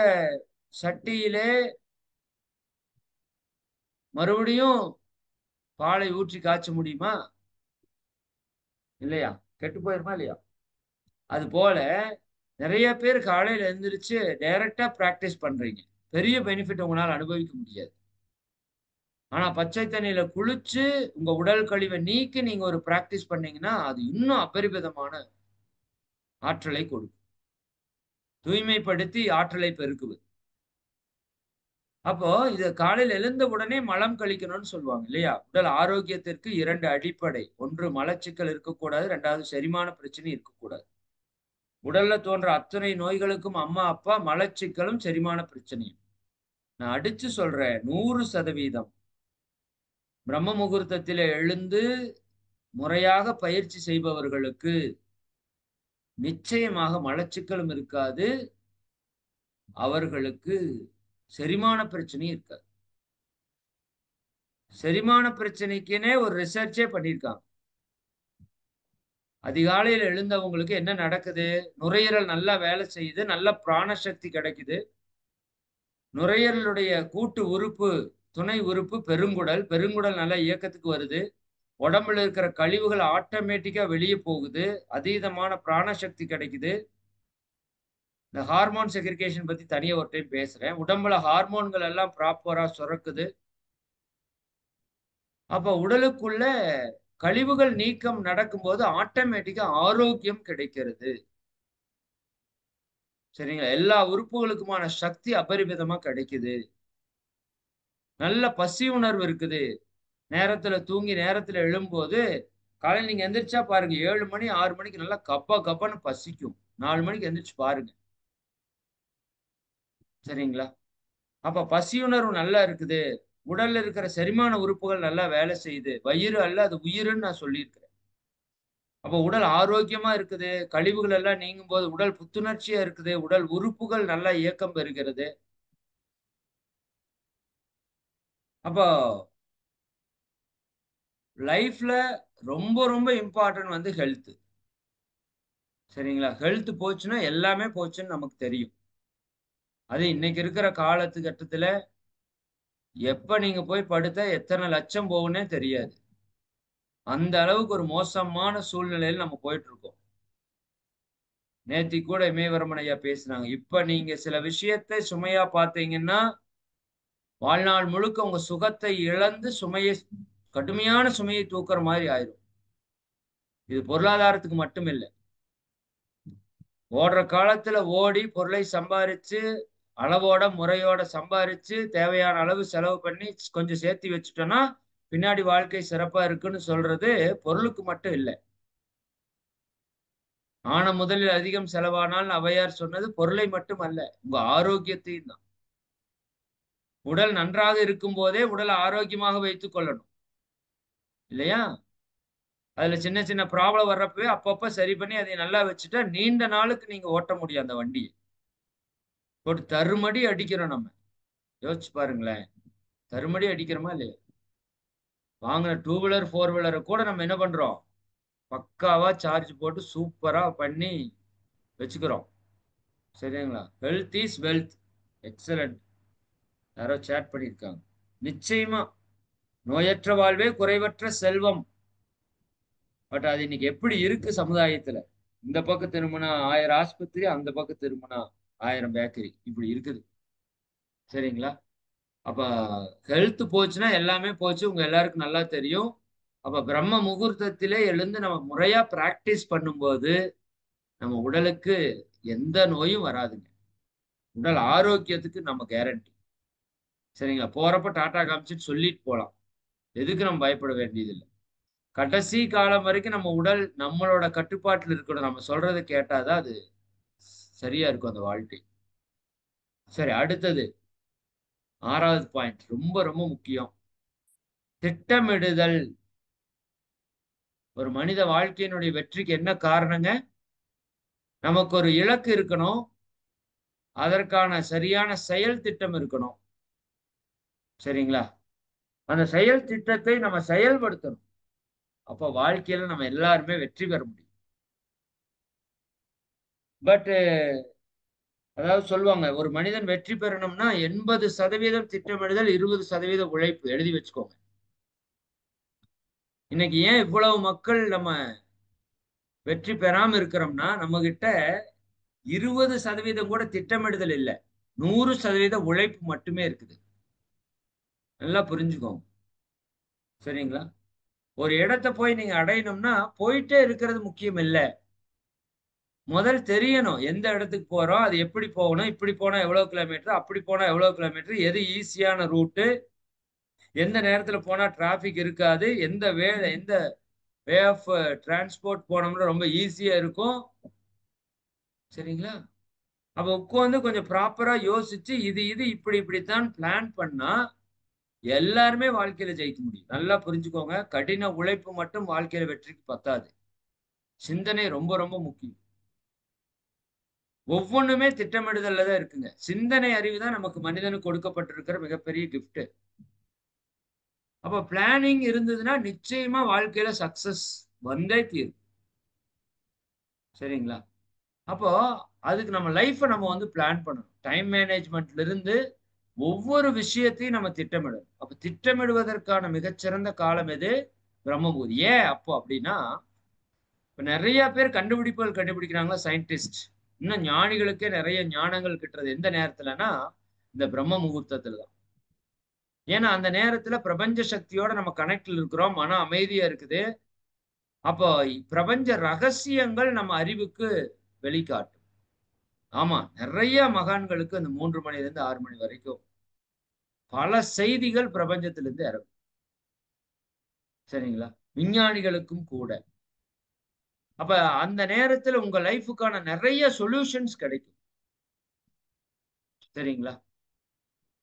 சட்டியிலே மறுபடியும் பாலை ஊற்றி காய்ச்ச முடியுமா? இல்லையா? கெட்டு போயிருமா இல்லையா? அது போல நிறைய பேர் காலையில எழுந்திருச்சு டைரக்டா பிராக்டிஸ் பண்றீங்க. பெரிய பெனிஃபிட் உங்களால அனுபவிக்க முடியாது. ஆனா பச்சை தண்ணியில குளிச்சு உங்க உடல் கழிவை நீக்கி நீங்க ஒரு பிராக்டிஸ் பண்ணீங்கன்னா அது இன்னும் அபரிமிதமான ஆற்றலை கொடுக்கும். தூய்மைப்படுத்தி ஆற்றலை பெருக்குவது. அப்போ இது காலையில எழுந்த உடனே மலம் கழிக்கணும்னு சொல்லுவாங்க இல்லையா? உடல் ஆரோக்கியத்திற்கு 2 அடிப்படை. 1 மலச்சிக்கல் இருக்கக்கூடாது. 2வது செரிமான பிரச்சனை இருக்கக்கூடாது. உடல்ல தோன்ற அத்தனை நோய்களுக்கும் அம்மா, அப்பா மலச்சிக்கலும், செரிமான பிரச்சனையும். நான் அடிச்சு சொல்றேன் 100% பிரம்ம முகூர்த்தத்திலே எழுந்து முறையாக பயிற்சி செய்பவர்களுக்கு நிச்சயமாக மலச்சிக்கலும் இருக்காது. அவர்களுக்கு செரிமான பிரச்சனையும் இருக்காது. செரிமான பிரச்சனைக்குன்னே ஒரு ரிசர்ச்சே பண்ணியிருக்காங்க. அதிகாலையில எழுந்தவங்களுக்கு என்ன நடக்குது? நுரையீரல் நல்லா வேலை செய்யுது. நல்ல பிராண சக்தி கிடைக்குது. நுரையீரலுடைய கூட்டு உறுப்பு, துணை உறுப்பு பெருங்குடல். பெருங்குடல் நல்லா இயக்கத்துக்கு வருது. உடம்புல இருக்கிற கழிவுகள் ஆட்டோமேட்டிக்கா வெளியே போகுது. அதீதமான பிராண சக்தி கிடைக்குது. இந்த ஹார்மோன் செக்ரிகேஷன் பத்தி தனியா ஒரு டைம் பேசுறேன். உடம்புல ஹார்மோன்கள் எல்லாம் ப்ராப்பரா சுரக்குது. அப்ப உடலுக்குள்ள கழிவுகள் நீக்கம் நடக்கும்போது ஆட்டோமேட்டிக்கா ஆரோக்கியம் கிடைக்கிறது. சரிங்களா? எல்லா உறுப்புகளுக்குமான சக்தி அபரிமிதமா கிடைக்குது. நல்ல பசி உணர்வு இருக்குது. நேரத்துல தூங்கி நேரத்துல எழும்போது காலையில நீங்க எந்திரிச்சா பாருங்க 7 மணி 6 மணிக்கு நல்லா கப்ப கப்பன்னு பசிக்கும். 4 மணிக்கு எந்திரிச்சு பாருங்க. சரிங்களா? அப்ப பசியுணர்வு நல்லா இருக்குது. உடல்ல இருக்கிற செரிமான உறுப்புகள் நல்லா வேலை செய்யுது. வயிறு அல்ல அது உயிருன்னு நான் சொல்லியிருக்கிறேன். அப்ப உடல் ஆரோக்கியமா இருக்குது. கழிவுகள் எல்லாம் நீங்கும்போது உடல் புத்துணர்ச்சியா இருக்குது. உடல் உறுப்புகள் நல்லா இயக்கம் பெறுகிறது. அப்போ லைஃப்ல ரொம்ப ரொம்ப இம்பார்ட்டன்ட் வந்து ஹெல்த். சரிங்களா? ஹெல்த் போச்சுன்னா எல்லாமே போச்சுன்னு நமக்கு தெரியும். அது இன்னைக்கு இருக்கிற காலத்து கட்டத்துல எப்ப நீங்க போய் படுத்தா எத்தனை லட்சம் போகுன்னே தெரியாது. அந்த அளவுக்கு ஒரு மோசமான சூழ்நிலையில நம்ம போயிட்டு இருக்கோம். நேத்திக்கு கூட இமயவரமன் ஐயா பேசினாங்க. இப்ப நீங்க சில விஷயத்தை சுமையா பார்த்தீங்கன்னா, வாழ்நாள் முழுக்க உங்க சுகத்தை இழந்து கடுமையான சுமையை தூக்குற மாரி ஆயிரும். இது பொருளாதாரத்துக்கு மட்டும் இல்ல. ஓடுற காலத்துல ஓடி பொருளை சம்பாரிச்சு, அளவோட, முறையோட சம்பாரிச்சு, தேவையான அளவு செலவு பண்ணி, கொஞ்சம் சேர்த்து வச்சுட்டோம்னா, பின்னாடி வாழ்க்கை சிறப்பா இருக்குன்னு சொல்றது பொருளுக்கு மட்டும் இல்ல. ஆன முதலில் அதிகம் செலவானால்ன்னு ஔவையார் சொன்னது பொருளை மட்டும் அல்ல. உங்க ஆரோக்கியத்தையும் தான். உடல் நன்றாக இருக்கும்போதே உடல் ஆரோக்கியமாக வைத்துக் கொள்ளணும். இல்லையா? அதுல சின்ன சின்ன ப்ராப்ளம் வர்றப்பவே அப்பப்ப சரி பண்ணி அதை நல்லா வச்சுட்டா, நீண்ட நாளுக்கு நீங்க ஓட்ட முடியும் அந்த வண்டிய. போட்டு தருமடி அடிக்கிறோம் நம்ம. யோசிச்சு பாருங்களேன். தருமடி அடிக்கிறோமா இல்லையா? வாங்குன 2 வீலர், 4 வீலர கூட நம்ம என்ன பண்றோம்? பக்காவா சார்ஜ் போட்டு சூப்பரா பண்ணி வச்சுக்கிறோம். சரிங்களா? Health is wealth. எக்ஸலென்ட். யாரோ சேட் பண்ணியிருக்காங்க. நிச்சயமா. நோயற்ற வாழ்வே குறைவற்ற செல்வம். பட் அது இன்னைக்கு எப்படி இருக்கு சமுதாயத்துல? இந்த பக்கம் திரும்புனா 1000 ஆஸ்பத்திரி, அந்த பக்கம் திரும்புனா 1000 பேக்கரி. இப்படி இருக்குது. சரிங்களா? அப்ப ஹெல்த் போச்சுன்னா எல்லாமே போச்சு. உங்க எல்லாருக்கும் நல்லா தெரியும். அப்ப பிரம்ம முகூர்த்தத்திலே எழுந்து நம்ம முறையா பிராக்டிஸ் பண்ணும்போது, நம்ம உடலுக்கு எந்த நோயும் வராதுங்க. உடல் ஆரோக்கியத்துக்கு நம்ம கேரண்டி. சரிங்களா? போறப்ப டாட்டா காமிச்சுட்டு சொல்லிட்டு போலாம். எதுக்கு நம்ம பயப்பட வேண்டியதில்ல. கடைசி காலம் வரைக்கும் நம்ம உடல் நம்மளோட கட்டுப்பாட்டுல இருக்கணும். நம்ம சொல்றத கேட்டா தான் அது சரியா இருக்கும் அந்த வாழ்க்கை. சரி அடுத்தது 6வது பாயிண்ட். ரொம்ப ரொம்ப முக்கியம். திட்டமிடுதல். ஒரு மனித வாழ்க்கையினுடைய வெற்றிக்கு என்ன காரணங்க? நமக்கு ஒரு இலக்கு இருக்கணும். அதற்கான சரியான செயல் திட்டம் இருக்கணும். சரிங்களா? அந்த செயல் திட்டத்தை நம்ம செயல்படுத்தணும். அப்ப வாழ்க்கையில நம்ம எல்லாருமே வெற்றி பெற முடியும். பட் அதாவது சொல்லுவாங்க, ஒரு மனிதன் வெற்றி பெறணும்னா 80% திட்டமிடுதல், 20% உழைப்பு. எழுதி வச்சுக்கோங்க. இன்னைக்கு ஏன் இவ்வளவு மக்கள் நம்ம வெற்றி பெறாம இருக்கிறோம்னா, நம்மகிட்ட 20% கூட திட்டமிடுதல் இல்ல. 100% உழைப்பு மட்டுமே இருக்குது. நல்லா புரிஞ்சுக்கோங்க. சரிங்களா? ஒரு இடத்த போய் நீங்க அடையணும்னா, போயிட்டே இருக்கிறது முக்கியம் இல்ல. முதல் தெரியணும். எந்த இடத்துக்கு போறோம்? அது எப்படி போகணும்? இப்படி போனா எவ்வளவு கிலோமீட்டர்? அப்படி போனா எவ்வளவு கிலோமீட்டர்? எது ஈஸியான ரூட்டு? எந்த நேரத்துல போனா டிராபிக் இருக்காது? எந்த வே ஆஃப் டிரான்ஸ்போர்ட் போனோம்னா ரொம்ப ஈஸியா இருக்கும். சரிங்களா? அப்ப உட்கார்ந்து கொஞ்சம் ப்ராப்பரா யோசிச்சு, இது இப்படி இப்படித்தான் பிளான் பண்ணா, எல்லாருமே வாழ்க்கையில ஜெயிக்க முடியும். நல்லா புரிஞ்சுக்கோங்க. கடின உழைப்பு மட்டும் வாழ்க்கையில வெற்றிக்கு பத்தாது. சிந்தனை ரொம்ப ரொம்ப முக்கியம். ஒவ்வொன்னுமே திட்டமிடுதல்ல தான் இருக்குங்க. சிந்தனை அறிவு தான் நமக்கு மனிதனுக்கு கொடுக்கப்பட்டிருக்கிற மிகப்பெரிய கிஃப்ட். அப்ப பிளானிங் இருந்ததுன்னா நிச்சயமா வாழ்க்கையில சக்சஸ் வந்தே தீரும். சரிங்களா? அப்போ அதுக்கு நம்ம லைஃப்ப நம்ம வந்து பிளான் பண்ணணும். டைம் மேனேஜ்மென்ட்ல இருந்து ஒவ்வொரு விஷயத்தையும் நம்ம திட்டமிடணும். அப்ப திட்டமிடுவதற்கான மிகச்சிறந்த காலம் எது? பிரம்ம முகூர்த்தம். ஏன் அப்போ அப்படின்னா, இப்ப நெறைய பேர் கண்டுபிடிப்புகள் கண்டுபிடிக்கிறாங்க சயின்டிஸ்ட். இன்னும் ஞானிகளுக்கே நெறைய ஞானங்கள் கிட்டுறது எந்த நேரத்துலன்னா, இந்த பிரம்ம முகூர்த்தத்துல தான். ஏன்னா, அந்த நேரத்துல பிரபஞ்ச சக்தியோட நம்ம கனெக்ட்ல இருக்கிறோம். மன அமைதியா இருக்குது. அப்போ பிரபஞ்ச ரகசியங்கள் நம்ம அறிவுக்கு வெளிக்காட்டும். ஆமா, நெறைய மகான்களுக்கு அந்த 3 மணிலேருந்து 6 மணி வரைக்கும் பல செய்திகள் பிரபஞ்சத்திலிருந்து இறங்கும். சரிங்களா? விஞ்ஞானிகளுக்கும் கூட. அப்ப அந்த நேரத்துல உங்க லைஃப்க்கான நெறைய சொல்யூஷன்ஸ் கிடைக்கும். சரிங்களா?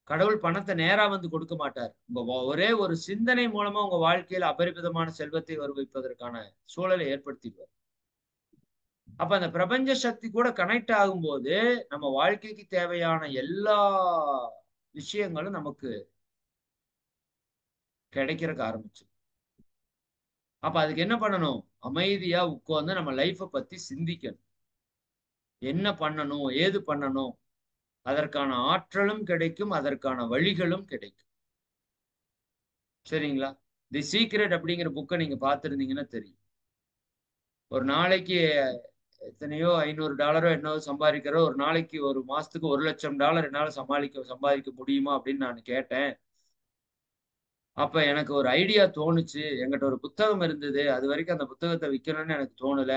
கடவுள் பணத்த நேரா வந்து கொடுக்க மாட்டார். உங்க ஒரே ஒரு சிந்தனை மூலமா உங்க வாழ்க்கையில அபரிமிதமான செல்வத்தை வருவிப்பதற்கான சூழலை ஏற்படுத்திடுவார். அப்ப அந்த பிரபஞ்ச சக்தி கூட கனெக்ட் ஆகும்போது, நம்ம வாழ்க்கைக்கு தேவையான எல்லா விஷயங்களும் நமக்கு கிடைக்கிறக்கு ஆரம்பிச்சுரும். அப்ப அதுக்கு என்ன பண்ணணும்? அமைதியா உட்கார்ந்து நம்ம லைஃப்ப பத்தி சிந்திக்கணும். என்ன பண்ணணும்? ஏது பண்ணணும்? அதற்கான ஆற்றலும் கிடைக்கும். அதற்கான வழிகளும் கிடைக்கும். சரிங்களா? தி சீக்ரெட் அப்படிங்கிற புக்க நீங்க பார்த்திருந்தீங்கன்னா தெரியும். ஒரு நாளைக்கு எத்தனையோ $500 என்னவோ சம்பாதிக்கிற ஒரு நாளைக்கு ஒரு மாசத்துக்கு $1,00,000 என்னால சம்பாதிக்க முடியுமா? அப்படின்னு நான் கேட்டேன். அப்ப எனக்கு ஒரு ஐடியா தோணுச்சு. என்கிட்ட ஒரு புத்தகம் இருந்தது. அதுவரைக்கும் அந்த புத்தகத்த விக்கணும்னு எனக்கு தோணல.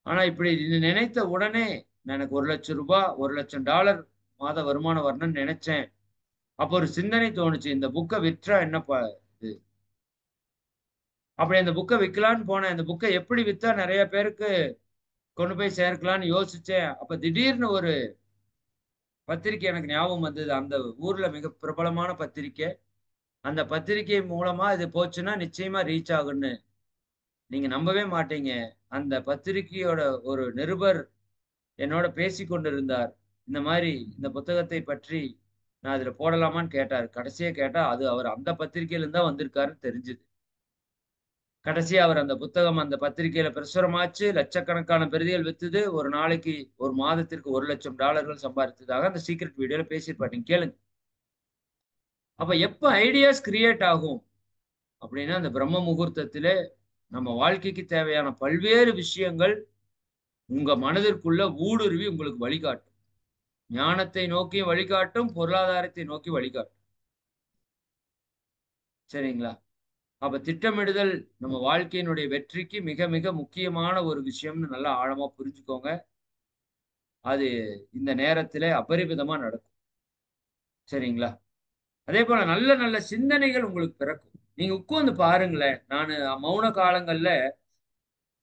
ஆனா இப்படி இது நினைத்த உடனே எனக்கு ரூ. 1,00,000 $1,00,000 மாத வருமானம் வரணும்னு நெனச்சேன். அப்ப ஒரு சிந்தனை தோணுச்சு. இந்த புக்க விற்றா என்ன இது? அப்படி அந்த புக்க விக்கலான்னு போனேன். அந்த புக்க எப்படி வித்தா நெறைய பேருக்கு கொண்டு போய் சேர்க்கலான்னு யோசிச்சேன். அப்ப திடீர்னு ஒரு பத்திரிக்கை எனக்கு ஞாபகம் வந்தது. அந்த ஊர்ல மிக பிரபலமான பத்திரிக்கை. அந்த பத்திரிக்கை மூலமா இது போச்சுன்னா நிச்சயமா ரீச் ஆகும்ன்னு. நீங்க நம்பவே மாட்டீங்க. அந்த பத்திரிக்கையோட ஒரு நிருபர் என்னோட பேசிக் கொண்டிருந்தார். இந்த மாரி இந்த புத்தகத்தை பற்றி நான் அதில போடலாமான்னு கேட்டாரு. கடைசியா கேட்டா, அது அவர் அந்த பத்திரிக்கையில இருந்து தான் வந்திருக்காருன்னு தெரிஞ்சது. கடைசியா அவர் அந்த புத்தகம் அந்த பத்திரிக்கையில பிரசுரமாச்சு. லட்சக்கணக்கான பிரதிகள் வித்தது. ஒரு நாளைக்கு, ஒரு மாதத்திற்கு $1,00,000 சம்பாரித்ததாக அந்த சீக்ரெட் வீடியோல பேசியிருப்பார். நீங்க கேளுங்க. அப்ப எப்ப ஐடியாஸ் கிரியேட் ஆகும் அப்டின்னா, அந்த பிரம்ம முகூர்த்தத்திலே நம்ம வாழ்க்கைக்கு தேவையான பல்வேறு விஷயங்கள் உங்க மனதிற்குள்ள ஊடுருவி உங்களுக்கு வழிகாட்டும். ஞானத்தை நோக்கி வழிகாட்டும், பொருளாதாரத்தை நோக்கி வழிகாட்டும். சரிங்களா? அப்ப திட்டமிடுதல் நம்ம வாழ்க்கையினுடைய வெற்றிக்கு மிக, மிக முக்கியமான ஒரு விஷயம்னு நல்லா ஆழமா புரிஞ்சுக்கோங்க. அது இந்த நேரத்திலே அபரிமிதமா நடக்கும். சரிங்களா? அதேபோல நல்ல, நல்ல சிந்தனைகள் உங்களுக்கு பிறக்கும். நீங்க உட்கார்ந்து பாருங்களேன். நானு மௌன காலங்கள்ல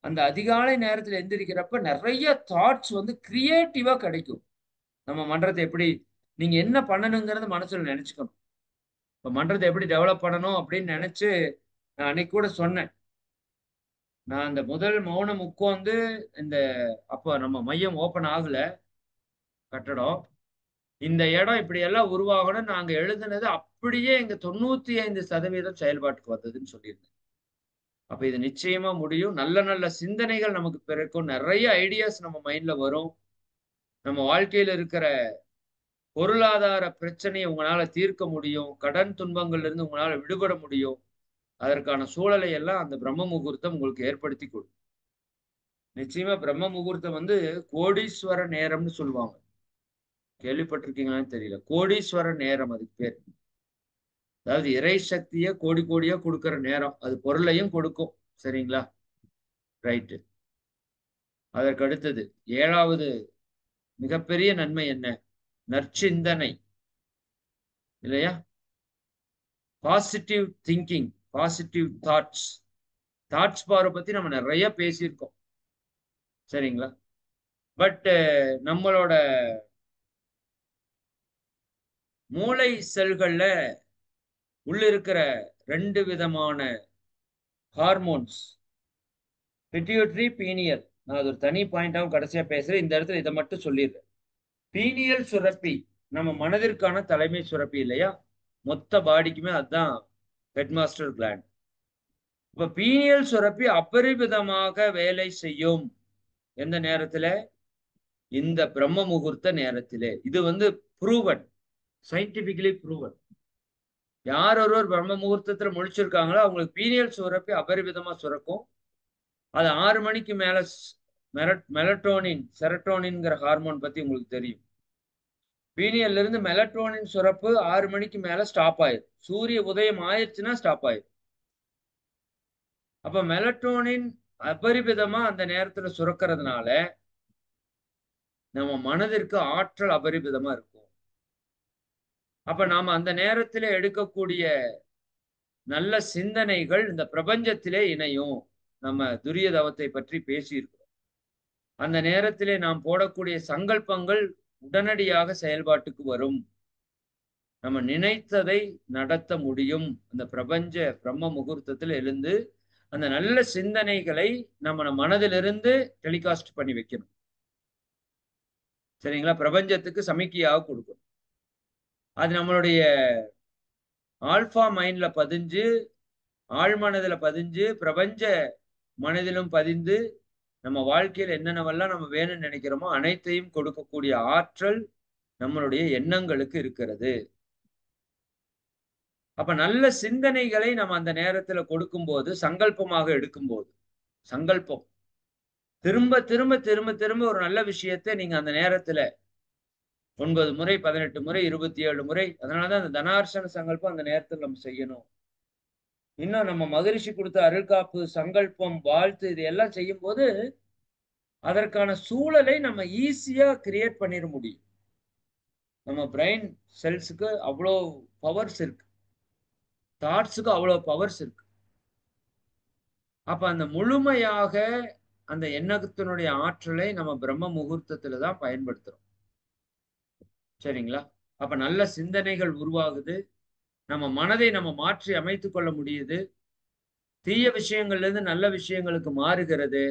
அந்த அதிகாலை நேரத்தில எந்திரிக்கிறப்ப நெறைய தாட்ஸ் வந்து கிரியேட்டிவா கிடைக்கும். நம்ம மன்றத்த எப்படி நீங்க என்ன பண்ணணுங்கிறத மனசுல நெனச்சுக்கணும். இப்ப மன்றத்த எப்படி டெவலப் பண்ணணும் அப்படின்னு நெனச்சு, நான் அன்னைக்கு கூட சொன்னேன். நான் அந்த முதல் மௌனம் உட்கார்ந்து இந்த அப்ப நம்ம மையம் ஓப்பன் ஆகல, கட்டடம். இந்த இடம் இப்படியெல்லாம் உருவாகணும்னு நாங்க எழுதுனது அப்படியே எங்க 95% செயல்பாட்டுக்கு வந்ததுன்னு சொல்லியிருந்தேன். அப்ப இது நிச்சயமா முடியும். நல்ல நல்ல சிந்தனைகள் நமக்கு பிறக்கும். நெறைய ஐடியாஸ் நம்ம மைண்ட்ல வரும். நம்ம வாழ்க்கையில இருக்கிற பொருளாதார பிரச்சனைய உங்களால தீர்க்க முடியும். கடன் துன்பங்கள்ல இருந்து உங்களால விடுபட முடியும். அதற்கான சூழலை எல்லாம் அந்த பிரம்ம முகூர்த்தம் உங்களுக்கு ஏற்படுத்தி கொடுக்கும். நிச்சயமா பிரம்ம முகூர்த்தம் வந்து கோடீஸ்வர நேரம்னு சொல்லுவாங்க. கேள்விப்பட்டிருக்கீங்களான்னு தெரியல. கோடீஸ்வர நேரம் அதுக்கு பேர். அதாவது இறை சக்திய கோடி கோடியா குடுக்குற நேரம். அது பொருளையும் கொடுக்கும். சரிங்களா? ரைட். அதற்கு அடுத்தது 7வது மிகப்பெரிய நன்மை என்ன? நற்சிந்தனை. இல்லையா? Positive thinking, positive thoughts. Thoughts பவர பத்தி நம்ம நெறைய பேசியிருக்கோம். சரிங்களா? பட் நம்மளோட மூளை செல்கள்ல உள்ள இருக்கிற 2 விதமான ஹார்மோன்ஸ். Pituitary, pineal. நான் அது ஒரு தனி பாயிண்டாவும் கடைசியா பேசுறேன். இந்த இடத்துல இத மட்டும் சொல்லிர்றேன். பீனியல் சுரப்பி நம்ம மனதிற்கான தலைமை சுரப்பி இல்லையா? மொத்த பாடிக்குமே அதான் ஹெட் மாஸ்டர் கிளாண்ட். இப்ப பீனியல் சுரப்பி அபரிமிதமாக வேலை செய்யும். எந்த நேரத்தில? இந்த பிரம்ம முகூர்த்த நேரத்திலே. இது வந்து ப்ரூவன். Scientifically proven. யார் ஒருவர் பிரம்ம முகூர்த்தத்துல முழிச்சிருக்காங்களோ, அவங்களுக்கு பீனியல் சுரப்பி அபரிமிதமா சுரக்கும். அது 6 மணிக்கு மேல மெலட்டோனின், செரட்டோனின்ங்கிற ஹார்மோன் பத்தி உங்களுக்கு தெரியும். பீனியல்ல இருந்து மெலட்டோனின் சுரப்பு 6 மணிக்கு மேல ஸ்டாப் ஆயிரும். சூரிய உதயம் ஆயிருச்சுன்னா ஸ்டாப் ஆயிரும். அப்ப மெலட்டோனின் அபரிமிதமா அந்த நேரத்துல சுரக்கிறதுனால, நம்ம மனதிற்கு ஆற்றல் அபரிமிதமா இருக்கும். அப்ப நாம அந்த நேரத்திலே எடுக்கக்கூடிய நல்ல சிந்தனைகள் இந்த பிரபஞ்சத்திலே இணையும். நம்ம துரிய தவத்தை பற்றி பேசியிருக்கிறோம். அந்த நேரத்திலே நாம் போடக்கூடிய சங்கல்பங்கள் உடனடியாக செயல்பாட்டுக்கு வரும். நம்ம நினைத்ததை நடத்த முடியும். அந்த பிரபஞ்ச பிரம்ம முகூர்த்தத்தில் எழுந்து, அந்த நல்ல சிந்தனைகளை நம்ம மனதிலிருந்து டெலிகாஸ்ட் பண்ணி வைக்கணும். சரிங்களா? பிரபஞ்சத்துக்கு சமிக்கையாக குடுக்கணும். அது நம்மளுடைய ஆல்பா மைண்ட்ல பதிஞ்சு, ஆழ்மனதில பதிஞ்சு, பிரபஞ்ச மனதிலும் பதிந்து, நம்ம வாழ்க்கையில என்னென்னவெல்லாம் நம்ம வேணும்னு நினைக்கிறோமோ, அனைத்தையும் கொடுக்கக்கூடிய ஆற்றல் நம்மளுடைய எண்ணங்களுக்கு இருக்கிறது. அப்ப நல்ல சிந்தனைகளை நம்ம அந்த நேரத்துல கொடுக்கும்போது, சங்கல்பமாக எடுக்கும்போது, சங்கல்பம் திரும்ப திரும்ப திரும்ப திரும்ப ஒரு நல்ல விஷயத்த நீங்க அந்த நேரத்துல 9 முறை, 18 முறை, 27 முறை. அதனால தான் அந்த தனார்சன சங்கல்பம் அந்த நேரத்துல நம்ம செய்யணும். இன்னும் நம்ம மகரிஷி குடுத்த அருள்காப்பு, சங்கல்பம், வாழ்த்து இது எல்லாம் செய்யும்போது, அதற்கான சூழலை நம்ம ஈஸியா கிரியேட் பண்ணிற முடியும். நம்ம பிரெயின் செல்ஸ்க்கு அவ்ளோ பவர்ஸ் இருக்கு. தாட்ஸ்க்கு அவ்ளோ பவர்ஸ் இருக்கு. அப்ப அந்த முழுமையாக அந்த எண்ணத்தினுடைய ஆற்றலை நம்ம பிரம்ம முகூர்த்தத்துல தான் பயன்படுத்துறோம். சரிங்களா? அப்ப நல்ல சிந்தனைகள் உருவாகுது. நம்ம மனதை நம்ம மாற்றி அமைத்துக் கொள்ள முடியுது. தீய விஷயங்கள்ல இருந்து நல்ல விஷயங்களுக்கு மாறுகிறது.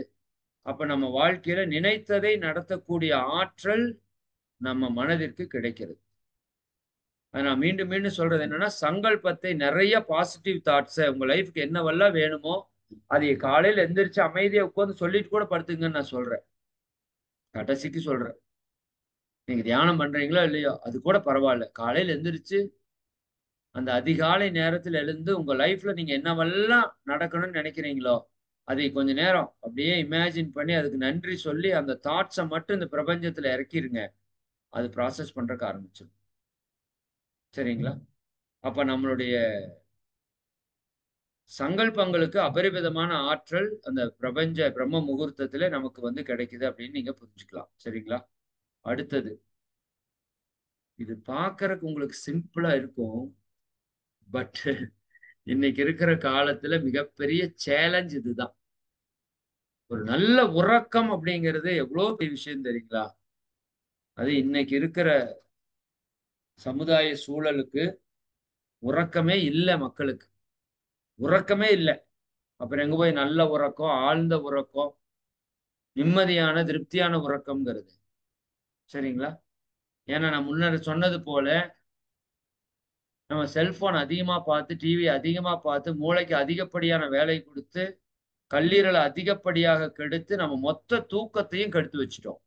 அப்ப நம்ம வாழ்க்கையில நினைத்ததை நடத்தக்கூடிய ஆற்றல் நம்ம மனதிற்கு கிடைக்கிறது. அத நான் மீண்டும் மீண்டும் சொல்றது என்னன்னா, சங்கல்பத்தை நெறைய பாசிட்டிவ் தாட்ஸ உங்க லைஃப்க்கு என்னவெல்லாம் வேணுமோ, அதை காலையில எந்திரிச்சு அமைதியா உட்கார்ந்து சொல்லிட்டு கூட படுத்துங்கன்னு நான் சொல்றேன். கடைசிக்கு சொல்றேன். நீங்க தியானம் பண்றீங்களோ இல்லையோ, அது கூட பரவால்ல. காலையில எந்திரிச்சு அந்த அதிகாலை நேரத்துல எழுந்து உங்க லைஃப்ல நீங்க என்னவெல்லாம் நடக்கணும்னு நெனைக்கிறீங்களோ, அதை கொஞ்ச நேரம் அப்படியே இமேஜின் பண்ணி அதுக்கு நன்றி சொல்லி அந்த தாட்ஸ மட்டும் இந்த பிரபஞ்சத்துல இறக்கிருங்க. அது ப்ராசஸ் பண்றதுக்கு ஆரம்பிச்சுரும். சரிங்களா? அப்ப நம்மளுடைய சங்கல்பங்களுக்கு அபரிவிதமான ஆற்றல் அந்த பிரபஞ்ச பிரம்ம முகூர்த்தத்தில நமக்கு வந்து கிடைக்குது அப்படின்னு நீங்க புரிஞ்சுக்கலாம். சரிங்களா? அடுத்தது, இது பார்க்கறக்கு உங்களுக்கு சிம்பிளா இருக்கும். பட் இன்னைக்கு இருக்கிற காலத்துல மிகப்பெரிய சேலஞ்ச் இதுதான். ஒரு நல்ல உறக்கம் அப்படிங்கிறது எவ்வளோ பெரிய விஷயம் தெரியுங்களா? அது இன்னைக்கு இருக்கிற சமுதாய சூழலுக்கு உறக்கமே இல்ல மக்களுக்கு. உறக்கமே இல்ல. அப்புறம் எங்க போய் நல்ல உறக்கம், ஆழ்ந்த உறக்கம், நிம்மதியான, திருப்தியான உறக்கம்ங்கிறது. சரிங்களா? ஏன்னா நான் முன்னர் சொன்னது போல, நம்ம செல்போன் அதிகமா பார்த்து, டிவி அதிகமா பார்த்து, மூளைக்கு அதிகப்படியான வேலை குடுத்து, கல்லீரல அதிகப்படியாக கெடுத்து, நம்ம மொத்த தூக்கத்தையும் கெடுத்து வச்சுட்டோம்.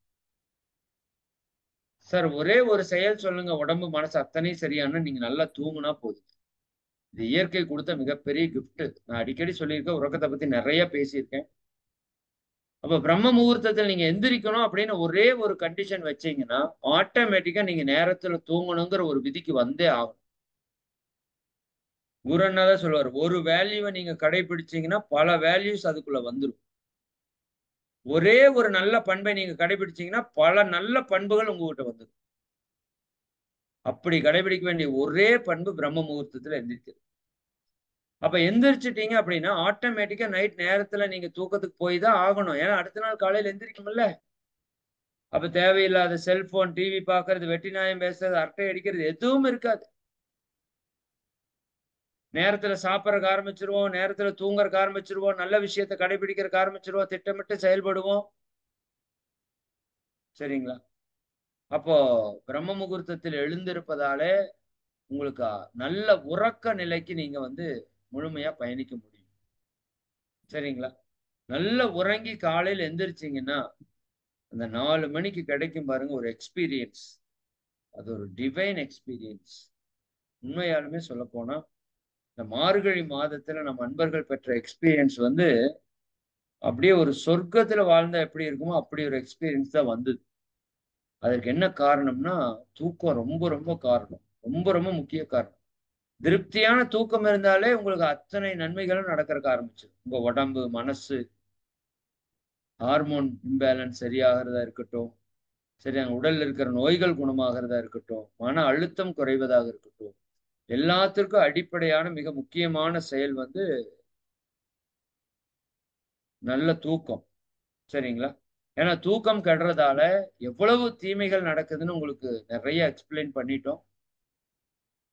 சார் ஒரே ஒரு செயல் சொல்லுங்க, உடம்பு, மனசு அத்தனையும் சரியானா, நீங்க நல்லா தூங்குனா போதும். இது இயற்கை குடுத்த மிகப்பெரிய கிஃப்ட். நான் அடிக்கடி சொல்லியிருக்கேன். உறக்கத்த பத்தி நெறைய பேசியிருக்கேன். அப்ப பிரம்ம முகூர்த்தத்துல நீங்க எந்திரிக்கணும் அப்படின்னு ஒரே ஒரு கண்டிஷன் வச்சீங்கன்னா, ஆட்டோமேட்டிக்கா நீங்க நேரத்துல தூங்கணுங்கிற ஒரு விதிக்கு வந்தே ஆகணும். குரு அண்ணா தான் சொல்லுவாரு. ஒரு வேல்யூவ நீங்க கடைபிடிச்சீங்கன்னா, பல வேல்யூஸ் அதுக்குள்ள வந்துரும். ஒரே ஒரு நல்ல பண்பை நீங்க கடைபிடிச்சீங்கன்னா, பல நல்ல பண்புகள் உங்ககிட்ட வந்துரும். அப்படி கடைபிடிக்க வேண்டிய ஒரே பண்பு பிரம்ம முகூர்த்தத்துல எந்திரிக்கிறது. அப்ப எந்திரிச்சுட்டீங்க அப்படின்னா, ஆட்டோமேட்டிக்கா நைட் நேரத்துல நீங்க தூக்கத்துக்கு போய் தான் ஆகணும். ஏன்னா, அடுத்த நாள் காலையில எந்திரிக்கணும்ல. அப்ப தேவையில்லாத செல்போன், டிவி பார்க்கறது, வெட்டி நாயம் பேசுறது, அரட்டை அடிக்கிறது எதுவும் இருக்காது. நேரத்துல சாப்பிடறக்கு ஆரம்பிச்சுருவோம். நேரத்துல தூங்குறக்கு ஆரம்பிச்சுருவோம். நல்ல விஷயத்த கடைபிடிக்கிறக்கு ஆரம்பிச்சுருவோம். திட்டமிட்டு செயல்படுவோம். சரிங்களா? அப்போ பிரம்ம முகூர்த்தத்தில் எழுந்திருப்பதாலே, உங்களுக்கு நல்ல உறக்க நிலைக்கு நீங்க வந்து முழுமையா பயணிக்க முடியும். சரிங்களா? நல்லா உறங்கி காலையில எந்திரிச்சீங்கன்னா, அந்த 4 மணிக்கு கிடைக்கும் பாருங்க ஒரு எக்ஸ்பீரியன்ஸ். அது ஒரு டிவைன் எக்ஸ்பீரியன்ஸ். உண்மையாலுமே சொல்லப்போனா, இந்த மார்கழி மாதத்துல நம்ம நண்பர்கள் பெற்ற எக்ஸ்பீரியன்ஸ் வந்து, அப்படியே ஒரு சொர்க்கத்துல வாழ்ந்தா எப்படி இருக்குமோ, அப்படி ஒரு எக்ஸ்பீரியன்ஸ் தான் வந்தது. அதற்கு என்ன காரணம்னா, தூக்கம் ரொம்ப ரொம்ப காரணம். ரொம்ப ரொம்ப முக்கிய காரணம். திருப்தியான தூக்கம் இருந்தாலே உங்களுக்கு அத்தனை நன்மைகளும் நடக்கறக்கு ஆரம்பிச்சுரும். உங்க உடம்பு, மனசு, ஹார்மோன் இம்பேலன்ஸ் சரியாகிறதா இருக்கட்டும், சரியா உடல்ல இருக்கிற நோய்கள் குணமாகிறதா இருக்கட்டும், மன அழுத்தம் குறைவதாக இருக்கட்டும், எல்லாத்திற்கும் அடிப்படையான மிக முக்கியமான செயல் வந்து நல்ல தூக்கம். சரிங்களா? ஏன்னா தூக்கம் கெடுறதால எவ்வளவு தீமைகள் நடக்குதுன்னு உங்களுக்கு நெறைய எக்ஸ்பிளைன் பண்ணிட்டோம்.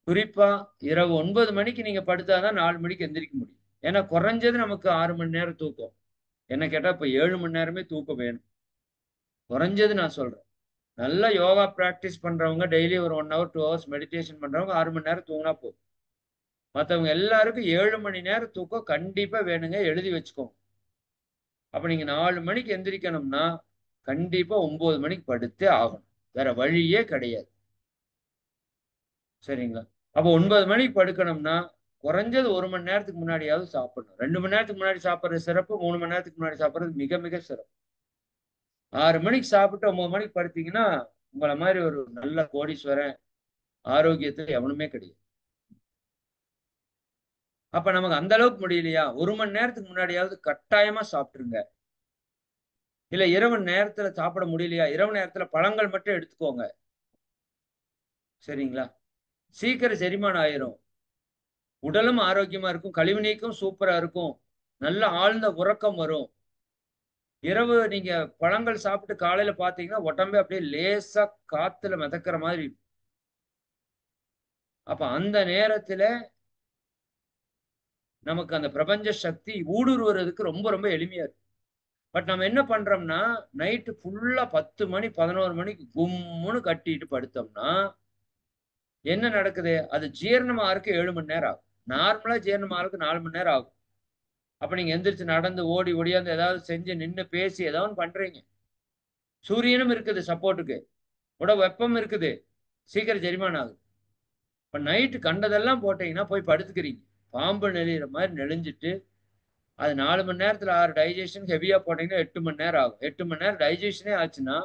குறிப்பா இரவு 9 மணிக்கு நீங்க படுத்தா தான் 4 மணிக்கு எந்திரிக்க முடியும். ஏன்னா குறைஞ்சது நமக்கு 6 மணி நேரம் தூக்கம். என்ன கேட்டா இப்ப 7 மணி நேரமே தூக்கம் வேணும். குறைஞ்சது நான் சொல்றேன். நல்லா யோகா பிராக்டிஸ் பண்றவங்க டெய்லி ஒரு 1 ஹவர், 2 ஹவர்ஸ் மெடிடேஷன் பண்றவங்க 6 மணி நேரம் தூங்குனா போதும். மத்தவங்க எல்லாருக்கும் 7 மணி நேரம் தூக்கம் கண்டிப்பா வேணுங்க. எழுதி வச்சுக்கோங்க. அப்ப நீங்க 4 மணிக்கு எந்திரிக்கணும்னா, கண்டிப்பா 9 மணிக்கு படுத்தே ஆகணும். வேற வழியே கிடையாது. சரிங்களா? அப்ப 9 மணிக்கு படுக்கணும்னா, குறைஞ்சது 1 மணி நேரத்துக்கு முன்னாடியாவது சாப்பிடணும். 2 மணி நேரத்துக்கு முன்னாடி சாப்பிடுறது சிறப்பு. 3 மணி நேரத்துக்கு முன்னாடி சாப்பிடுறது மிக மிக சிறப்பு. 6 மணிக்கு சாப்பிட்டு 9 மணிக்கு படுத்தீங்கன்னா, உங்கள மாரி ஒரு நல்ல கோடீஸ்வரன் ஆரோக்கியத்துல எவனுமே கிடையாது. அப்ப நமக்கு அந்த அளவுக்கு முடியலையா? 1 மணி நேரத்துக்கு முன்னாடியாவது கட்டாயமா சாப்பிட்டுருங்க. இல்ல இரவு நேரத்துல சாப்பிட முடியலையா? இரவு நேரத்துல பழங்கள் மட்டும் எடுத்துக்கோங்க. சரிங்களா? சீக்கிரம் செரிமானம் ஆயிரும். உடலும் ஆரோக்கியமா இருக்கும். கழிவு நீக்கம் சூப்பரா இருக்கும். நல்ல ஆழ்ந்த உறக்கம் வரும். இரவு நீங்க பழங்கள் சாப்பிட்டு காலையில பார்த்தீங்கன்னா, உடம்பே அப்படியே லேசா காத்துல மிதக்கிற மாதிரி இருக்கும். அப்ப அந்த நேரத்தில நமக்கு அந்த பிரபஞ்ச சக்தி ஊடுருவுறதுக்கு ரொம்ப ரொம்ப எளிமையா இருக்கு. பட் நம்ம என்ன பண்றோம்னா, நைட்டு ஃபுல்லா 10 மணி, 11 மணிக்கு கும்முன்னு கட்டிட்டு படுத்தோம்னா, என்ன நடக்குது? அது ஜீரணம் ஆகுறதுக்கு 7 மணி நேரம் ஆகும். நார்மலா ஜீரணம் ஆகுறதுக்கு 4 மணி நேரம் ஆகும். அப்ப நீங்க எந்திரிச்சு நடந்து, ஓடி, ஒடியாந்து ஏதாவது செஞ்சு, நின்னு பேசி ஏதோ ஒண்ணு பண்றீங்க. சூரியனும் இருக்குது சப்போர்ட்டுக்கு. வெப்பம் இருக்குது. சீக்கிரம் செரிமானம் ஆகுது. இப்ப நைட்டு கண்டதெல்லாம் போட்டீங்கன்னா, போய் படுத்துக்கிறீங்க. பாம்பு நெளியிற மாரி நெளிஞ்சுட்டு, அது 4 மணி நேரத்துல 6 டைஜெஷன் ஹெவியா போட்டீங்கன்னா 8 மணி நேரம் ஆகும். 8 மணி நேரம் டைஜெஷனே ஆச்சுன்னா,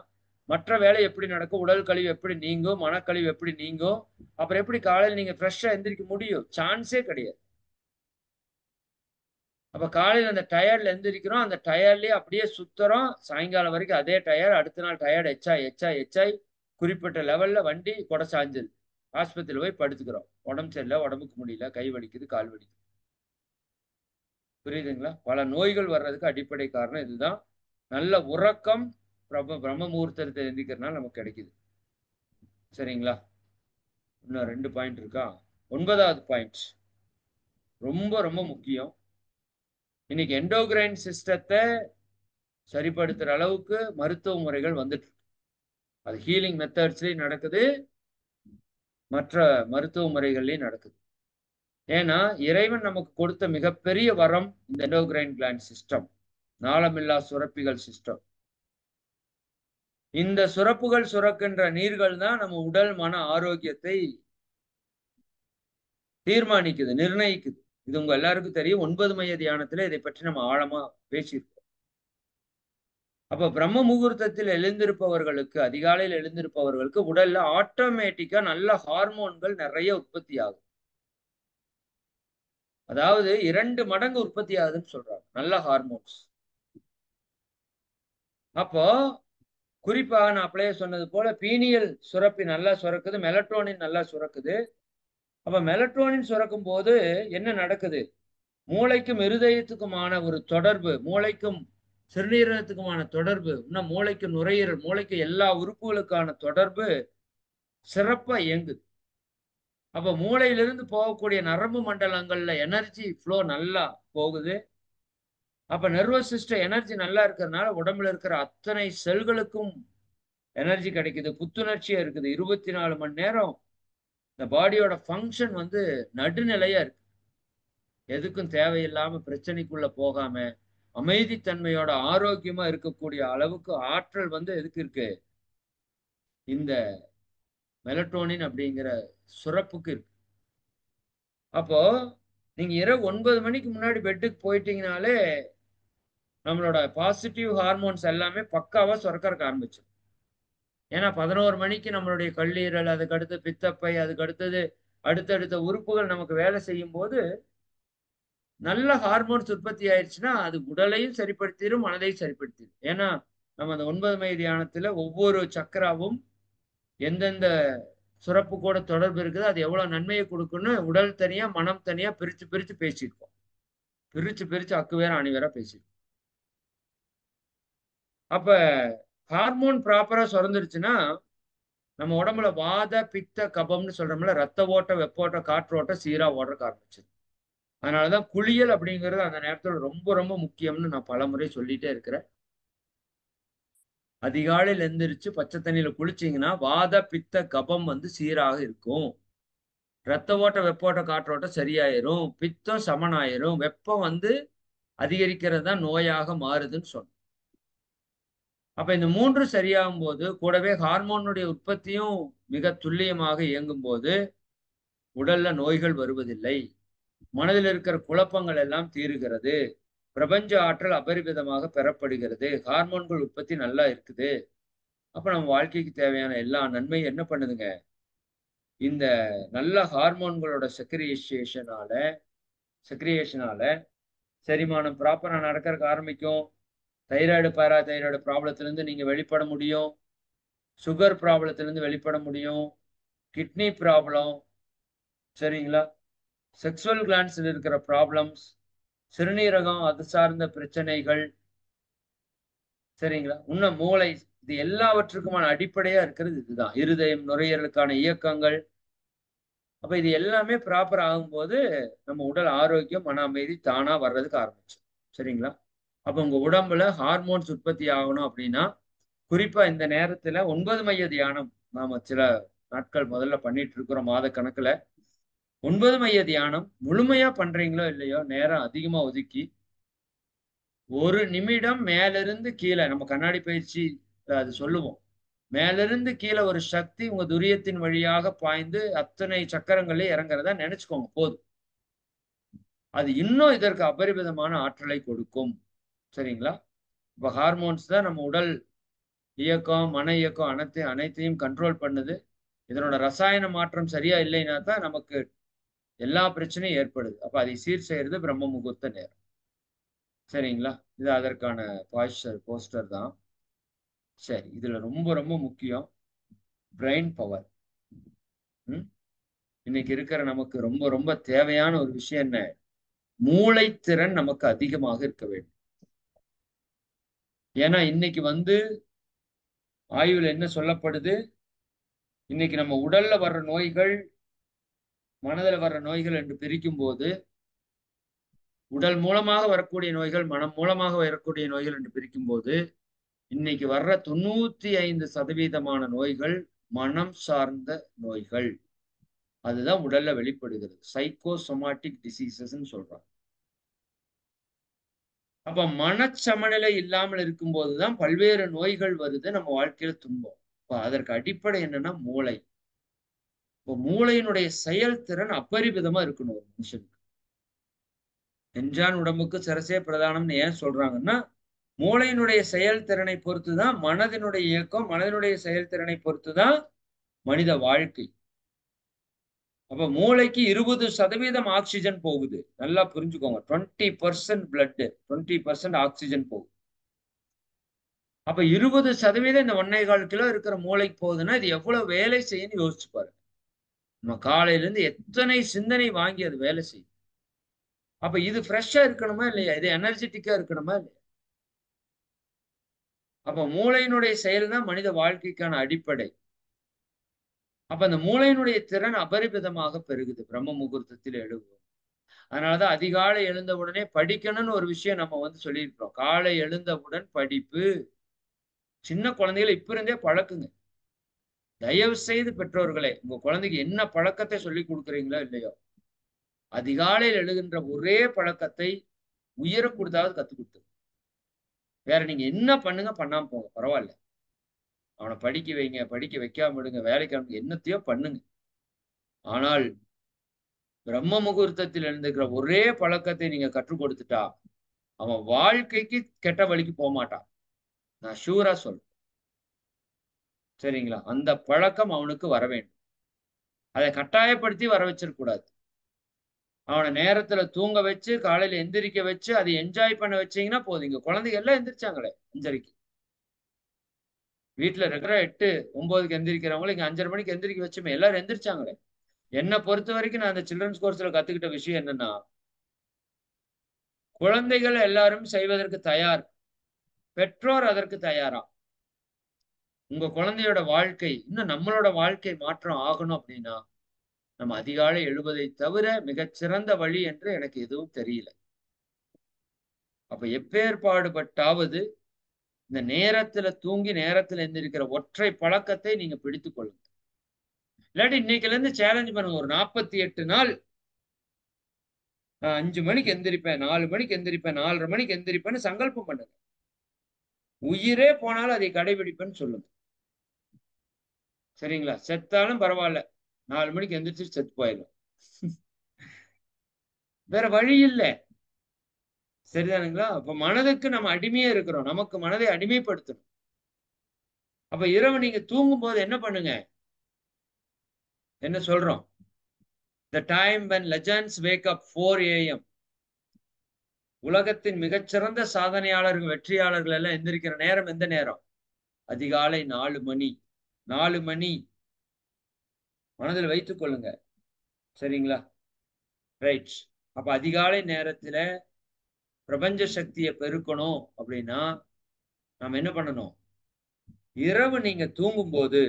மற்ற வேலை எப்படி நடக்கும்? உடல் கழிவு எப்படி நீங்கும்? மனக்கழிவு எப்படி நீங்கும்? அப்புறம் எப்படி காலையில நீங்க ஃப்ரெஷ்ஷா எந்திரிக்க முடியும்? சான்ஸே கிடையாது. அப்ப காலையில அந்த டயர்ட்ல எந்திரிக்கிறோம். அந்த டயர்ட்லயே அப்படியே சுத்துறோம். சாயங்காலம் வரைக்கும் அதே டயர்ட். அடுத்த நாள் டயர்ட் எச்சாய் குறிப்பிட்ட லெவல்ல வண்டி கொடை சாய்ஞ்சிருது. ஆஸ்பத்திரியில போய் படுத்துக்கிறோம். உடம்பு சரியில்ல, உடம்புக்கு முடியல, கை வலிக்குது, கால் வலிக்குது. புரியுதுங்களா? பல நோய்கள் வர்றதுக்கு அடிப்படை காரணம் இதுதான். நல்ல உறக்கம் பிரம்ம முகூர்த்தத்துல எந்திரிக்கிறதுனால நமக்கு கிடைக்குது. சரிங்களா? இன்னும் 2 பாயிண்ட் இருக்கா? 9வது பாயிண்ட். ரொம்ப ரொம்ப முக்கியம். இன்னைக்கு எண்டோகிரைன் சிஸ்டத்த சரிப்படுத்துற அளவுக்கு மருத்துவ முறைகள் வந்துட்டு இருக்கு. அது ஹீலிங் மெத்தட்ஸ்லயும் நடக்குது. மற்ற மருத்துவ முறைகள்லயும் நடக்குது. ஏன்னா, இறைவன் நமக்கு கொடுத்த மிகப்பெரிய வரம் இந்த எண்டோகிரைன் கிளாண்ட் சிஸ்டம். நாளமில்லா சுரப்பிகள் சிஸ்டம். இந்த சுரப்புகள் சுரக்கின்ற நீர்கள் தான் நம்ம உடல் மன ஆரோக்கியத்தை தீர்மானிக்குது, நிர்ணயிக்குது. இது உங்க எல்லாருக்கும் தெரியும். 9 மைய தியானத்துல இதை பற்றி நம்ம ஆழமா பேசியிருக்கோம். அப்ப பிரம்ம முகூர்த்தத்தில் எழுந்திருப்பவர்களுக்கு, அதிகாலையில் எழுந்திருப்பவர்களுக்கு உடல்ல ஆட்டோமேட்டிக்கா நல்ல ஹார்மோன்கள் நிறைய உற்பத்தி ஆகும். அதாவது 2 மடங்கு உற்பத்தி ஆகுதுன்னு சொல்றாங்க. நல்ல ஹார்மோன்ஸ். அப்போ குறிப்பாக நான் அப்பயே சொன்னது போல பீனியல் சுரப்பி நல்லா சுரக்குது, மெலட்டோனின் நல்லா சுரக்குது. அப்ப மெலட்டோனின் சுரக்கும் போது என்ன நடக்குது? மூளைக்கும் இருதயத்துக்குமான ஒரு தொடர்பு, மூளைக்கும் சிறுநீரகத்துக்குமான தொடர்பு, இன்னும் மூளைக்கு நுரையீரல், மூளைக்கு எல்லா உறுப்புகளுக்கான தொடர்பு சிறப்பா இயங்குது. அப்ப மூளையிலிருந்து போகக்கூடிய நரம்பு மண்டலங்கள்ல எனர்ஜி ஃப்ளோ நல்லா போகுது. அப்ப நர்வஸ் சிஸ்டம் எனர்ஜி நல்லா இருக்கிறதுனால உடம்புல இருக்கிற அத்தனை செல்களுக்கும் எனர்ஜி கிடைக்குது. புத்துணர்ச்சியா இருக்குது. 24 மணி நேரம் இந்த பாடியோட ஃபங்ஷன் வந்து நடுநிலையா இருக்கு. எதுக்கும் தேவையில்லாம பிரச்சனைக்குள்ள போகாம, அமைதித்தன்மையோட ஆரோக்கியமா இருக்கக்கூடிய அளவுக்கு ஆற்றல் வந்து எதுக்கு இருக்கு? இந்த மெலட்டோனின் அப்படிங்கிற சுரப்புக்கு இருக்கு. அப்போ நீங்க இரவு 9 மணிக்கு முன்னாடி பெட்டுக்கு போயிட்டீங்கனாலே, நம்மளோட பாசிட்டிவ் ஹார்மோன்ஸ் எல்லாமே பக்காவா சுரக்கறக்கு ஆரம்பிச்சுரும். ஏன்னா 11 மணிக்கு நம்மளுடைய கல்லீரல், அதுக்கு அடுத்து பித்தப்பை, அதுக்கு அடுத்தது அடுத்தடுத்த உறுப்புகள் நமக்கு வேலை செய்யும்போது, நல்ல ஹார்மோன்ஸ் உற்பத்தி ஆயிருச்சுன்னா, அது உடலையும் சரிப்படுத்திரும், மனதையும் சரிப்படுத்திரும். ஏன்னா, நம்ம அந்த 9 மை தியானத்துல ஒவ்வொரு சக்கராவும் எந்தெந்த சுரப்பு கூட தொடர்பு இருக்குது, அது எவ்வளவு நன்மையை குடுக்கும்னு உடல் தனியா, மனம் தனியா பிரிச்சு பிரிச்சு பேசியிருக்கோம். பிரிச்சு பிரிச்சு அக்கு வேற அணி வேற பேசியிருக்கோம். அப்ப ஹார்மோன் ப்ராப்பரா சுரந்துருச்சுன்னா, நம்ம உடம்புல வாத, பித்த, கபம்னு சொல்றோம்ல, ரத்த ஓட்டம், வெப்போட்டம், காற்றோட்டம் சீரா ஓடுறதுக்கு ஆரம்பிச்சிரும். அதனாலதான் குளியல் அப்படிங்கிறது அந்த நேரத்துல ரொம்ப ரொம்ப முக்கியம்னு நான் பலமுறை சொல்லிட்டே இருக்கிறேன். அதிகாலையில் எந்திரிச்சு பச்சை தண்ணியில குளிச்சீங்கன்னா, வாத, பித்த, கபம் வந்து சீராக இருக்கும். ரத்த ஓட்டம், வெப்போட்டம், காற்றோட்டம் சரியாயிரும். பித்தம் சமனாயிரும். வெப்பம் வந்து அதிகரிக்கிறது தான் நோயாக மாறுதுன்னு சொன்னோம். அப்ப இந்த 3ம் சரியாகும்போது, கூடவே ஹார்மோனுடைய உற்பத்தியும் மிக துல்லியமாக இயங்கும்போது, உடல்ல நோய்கள் வருவதில்லை. மனதில் இருக்கிற குழப்பங்கள் எல்லாம் தீருகிறது. பிரபஞ்ச ஆற்றல் அபரிவிதமாக பெறப்படுகிறது. ஹார்மோன்கள் உற்பத்தி நல்லா இருக்குது. அப்ப நம்ம வாழ்க்கைக்கு தேவையான எல்லா நன்மையும் என்ன பண்ணுதுங்க? இந்த நல்ல ஹார்மோன்களோட செக்ரியேஷனால செரிமானம் ப்ராப்பரா நடக்கறக்கு ஆரம்பிக்கும். தைராய்டு, பாராதைராய்டு ப்ராப்ளத்திலிருந்து நீங்க வெளிப்பட முடியும். சுகர் ப்ராப்ளத்திலிருந்து வெளிப்பட முடியும். கிட்னி ப்ராப்ளம், சரிங்களா? செக்சுவல் கிளாண்ட்ஸ்ல இருக்கிற ப்ராப்ளம்ஸ், சிறுநீரகம் அது சார்ந்த பிரச்சனைகள், சரிங்களா? இன்னும் மூளை, இது எல்லாவற்றுக்குமான அடிப்படையா இருக்கிறது இதுதான். இருதயம், நுரையீரலுக்கான இயக்கங்கள். அப்ப இது எல்லாமே ப்ராப்பர் ஆகும்போது, நம்ம உடல் ஆரோக்கியம், மன அமைதி தானா வர்றதுக்கு ஆரம்பிச்சுரும். சரிங்களா? அப்ப உங்க உடம்புல ஹார்மோன்ஸ் உற்பத்தி ஆகணும் அப்படின்னா, குறிப்பா இந்த நேரத்துல 9 மைய தியானம் நாம சில நாட்கள் முதல்ல பண்ணிட்டு இருக்கிறோம் மாதக்கணக்குல. 9 மைய தியானம் முழுமையா பண்றீங்களோ இல்லையோ, நேரம் அதிகமா ஒதுக்கி, 1 நிமிடம் மேலிருந்து கீழ நம்ம கண்ணாடி பயிற்சி அது சொல்லுவோம். மேலிருந்து கீழ ஒரு சக்தி உங்க துரியத்தின் வழியாக பாய்ந்து அத்தனை சக்கரங்கள்லயும் இறங்குறதா நெனச்சுக்கோங்க போதும். அது இன்னும் இதற்கு அபரிவிதமான ஆற்றலை கொடுக்கும். சரிங்களா? இப்ப ஹார்மோன்ஸ் தான் நம்ம உடல் இயக்கம், மன இயக்கம் அனைத்தையும் கண்ட்ரோல் பண்ணுது. இதனோட ரசாயன மாற்றம் சரியா இல்லைன்னா தான் நமக்கு எல்லா பிரச்சனையும் ஏற்படுது. அப்ப அதை சீர் செய்யறது பிரம்ம முகூர்த்த நேரம். சரிங்களா? இது அதற்கான போஸ்டர் தான். சரி. இதுல ரொம்ப ரொம்ப முக்கியம் பிரெயின் பவர். ம். இன்னைக்கு இருக்கிற நமக்கு ரொம்ப ரொம்ப தேவையான ஒரு விஷயம் என்ன? மூளைத்திறன் நமக்கு அதிகமாக இருக்க வேண்டும். ஏன்னா இன்னைக்கு ஆய்வுல என்ன சொல்லப்படுது? இன்னைக்கு நம்ம உடல்ல வர்ற நோய்கள், மனதுல வர்ற நோய்கள் என்று பிரிக்கும்போது, உடல் மூலமாக வரக்கூடிய நோய்கள், மனம் மூலமாக வரக்கூடிய நோய்கள் என்று பிரிக்கும்போது, இன்னைக்கு வர்ற 95% நோய்கள் மனம் சார்ந்த நோய்கள். அதுதான் உடல்ல வெளிப்படுகிறது. சைக்கோசோமாட்டிக் டிசீசஸ்ன்னு சொல்றாங்க. அப்ப மனச்சமநிலை இல்லாமல் இருக்கும்போதுதான் பல்வேறு நோய்கள் வருது நம்ம வாழ்க்கையில துன்பம். இப்ப அதற்கு அடிப்படை என்னன்னா மூளை. இப்ப மூளையினுடைய செயல்திறன் அபரிவிதமா இருக்கணும் ஒரு மனுஷனுக்கு. எஞ்சான் உடம்புக்கு சிரசே பிரதானம்னு ஏன் சொல்றாங்கன்னா, மூளையினுடைய செயல்திறனை பொறுத்துதான் மனதினுடைய இயக்கம், மனதினுடைய செயல்திறனை பொறுத்துதான் மனித வாழ்க்கை. அப்ப மூளைக்கு 20% ஆக்ஸிஜன் போகுது. நல்லா புரிஞ்சுக்கோங்க. 20% பிளட், 20% ஆக்ஸிஜன் போகுது. அப்ப 20% இந்த 1 1/4 கிலோ இருக்கிற மூளைக்கு போகுதுன்னா, இது எவ்வளவு வேலை செய்யும்னு யோசிச்சு பாருங்க. நம்ம காலையில இருந்து எத்தனை சிந்தனை வாங்கி அது வேலை செய்யும். அப்ப இது ஃப்ரெஷ்ஷா இருக்கணுமா இல்லையா? இது எனர்ஜெட்டிக்கா இருக்கணுமா இல்லையா? அப்ப மூளையினுடைய செயல் தான் மனித வாழ்க்கைக்கான அடிப்படை. அப்ப அந்த மூளையினுடைய திறன் அபரிமிதமாக பெருகுது. பிரம்ம முகூர்த்தத்தில் எழுவோம். அதனாலதான் அதிகாலை எழுந்த உடனே படிக்கணும்னு ஒரு விஷயம் நம்ம சொல்லியிருக்கிறோம். காலை எழுந்தவுடன் படிப்பு. சின்ன குழந்தைகள இப்ப இருந்தே பழக்குங்க. தயவு செய்து பெற்றோர்களே, உங்க குழந்தைக்கு என்ன பழக்கத்தை சொல்லிக் குடுக்குறீங்களோ இல்லையோ, அதிகாலையில் எழுகின்ற ஒரே பழக்கத்தை உயிர குடுத்தாவது கத்துக் குடுத்துருங்க. வேற நீங்க என்ன பண்ணுங்க, பண்ணாம போங்க. பரவால்ல. அவன படிக்க வைங்க, படிக்க வைக்காம விடுங்க, வேலைக்கு அனுப்புங்க, என்னத்தையோ பண்ணுங்க. ஆனால் பிரம்ம முகூர்த்தத்தில் எழுந்துக்கிற ஒரே பழக்கத்தை நீங்க கற்றுக் கொடுத்துட்டா, அவன் வாழ்க்கைக்கு கெட்ட வழிக்கு போமாட்டான். நான் ஷூரா சொல்றேன். சரிங்களா? அந்த பழக்கம் அவனுக்கு வர வேண்டும். அத கட்டாயப்படுத்தி வர வச்சிறக் கூடாது. அவன நேரத்துல தூங்க வச்சு, காலையில எந்திரிக்க வச்சு, அத என்ஜாய் பண்ண வச்சீங்கன்னா போதும். இங்க குழந்தைங்க எல்லாம் எந்திரிச்சாங்களே 5:30க்கு. வீட்ல ரெகுலரா 8, 9க்கு எந்திரிக்கிறவங்கள இங்க 5:30 மணிக்கு எந்திரிக்க வச்சோமே, எல்லாரும் எந்திரிச்சாங்களே. என்ன பொறுத்தவரைக்கும் நான் அந்த சில்ட்ரன்ஸ் கோர்ஸ்ல கத்துக்கிட்ட விஷயம் என்னன்னா, குழந்தைகள் எல்லாரும் செய்வதற்கு தயார். பெற்றோர் அதற்கு தயாரா? உங்க குழந்தையோட வாழ்க்கை, இன்னும் நம்மளோட வாழ்க்கை மாற்றம் ஆகணும் அப்படின்னா, நம்ம அதிகாலை எழுவதை தவிர மிகச்சிறந்த வழி என்று எனக்கு எதுவும் தெரியல. அப்ப எப்பேர்பாடுபட்டாவது இந்த நேரத்துல தூங்கி நேரத்துல எந்திரிக்கிற ஒற்றை பழக்கத்தை நீங்க பிடித்துக் கொள்ளுங்க. இல்லாட்டி இன்னைக்குல இருந்து சேலஞ்ச் பண்ணுங்க. ஒரு 48 நாள் நான் 5 மணிக்கு எந்திரிப்பேன், 4 மணிக்கு எந்திரிப்பேன், 4:30 மணிக்கு எந்திரிப்பேன்னு சங்கல்பம் பண்ணுங்க. உயிரே போனாலும் அதை கடைபிடிப்பேன்னு சொல்லுங்க. சரிங்களா? செத்தாலும் பரவால்ல. 4 மணிக்கு எந்திரிச்சு செத்து போயிடலாம். வேற வழி இல்லை. சரிதானுங்களா? அப்ப மனதுக்கு நம்ம அடிமையா இருக்கிறோம். நமக்கு மனதை அடிமைப்படுத்தணும். அப்ப இரவு நீங்க தூங்கும்போது என்ன பண்ணுங்க? என்ன சொல்றோம்? The time when legends wake up 4 AM. உலகத்தின் மிகச்சிறந்த சாதனையாளர்கள், வெற்றியாளர்கள் எல்லாம் எந்திரிக்கிற நேரம் எந்த நேரம்? அதிகாலை 4 மணி. 4 மணி. மனதில் வைத்துக் கொள்ளுங்க. சரிங்களா? ரைட். அப்ப அதிகாலை நேரத்தில பிரபஞ்ச சக்திய பெருக்கணும் அப்படின்னா, நாம என்ன பண்ணணும்? இரவு நீங்க தூங்கும்போது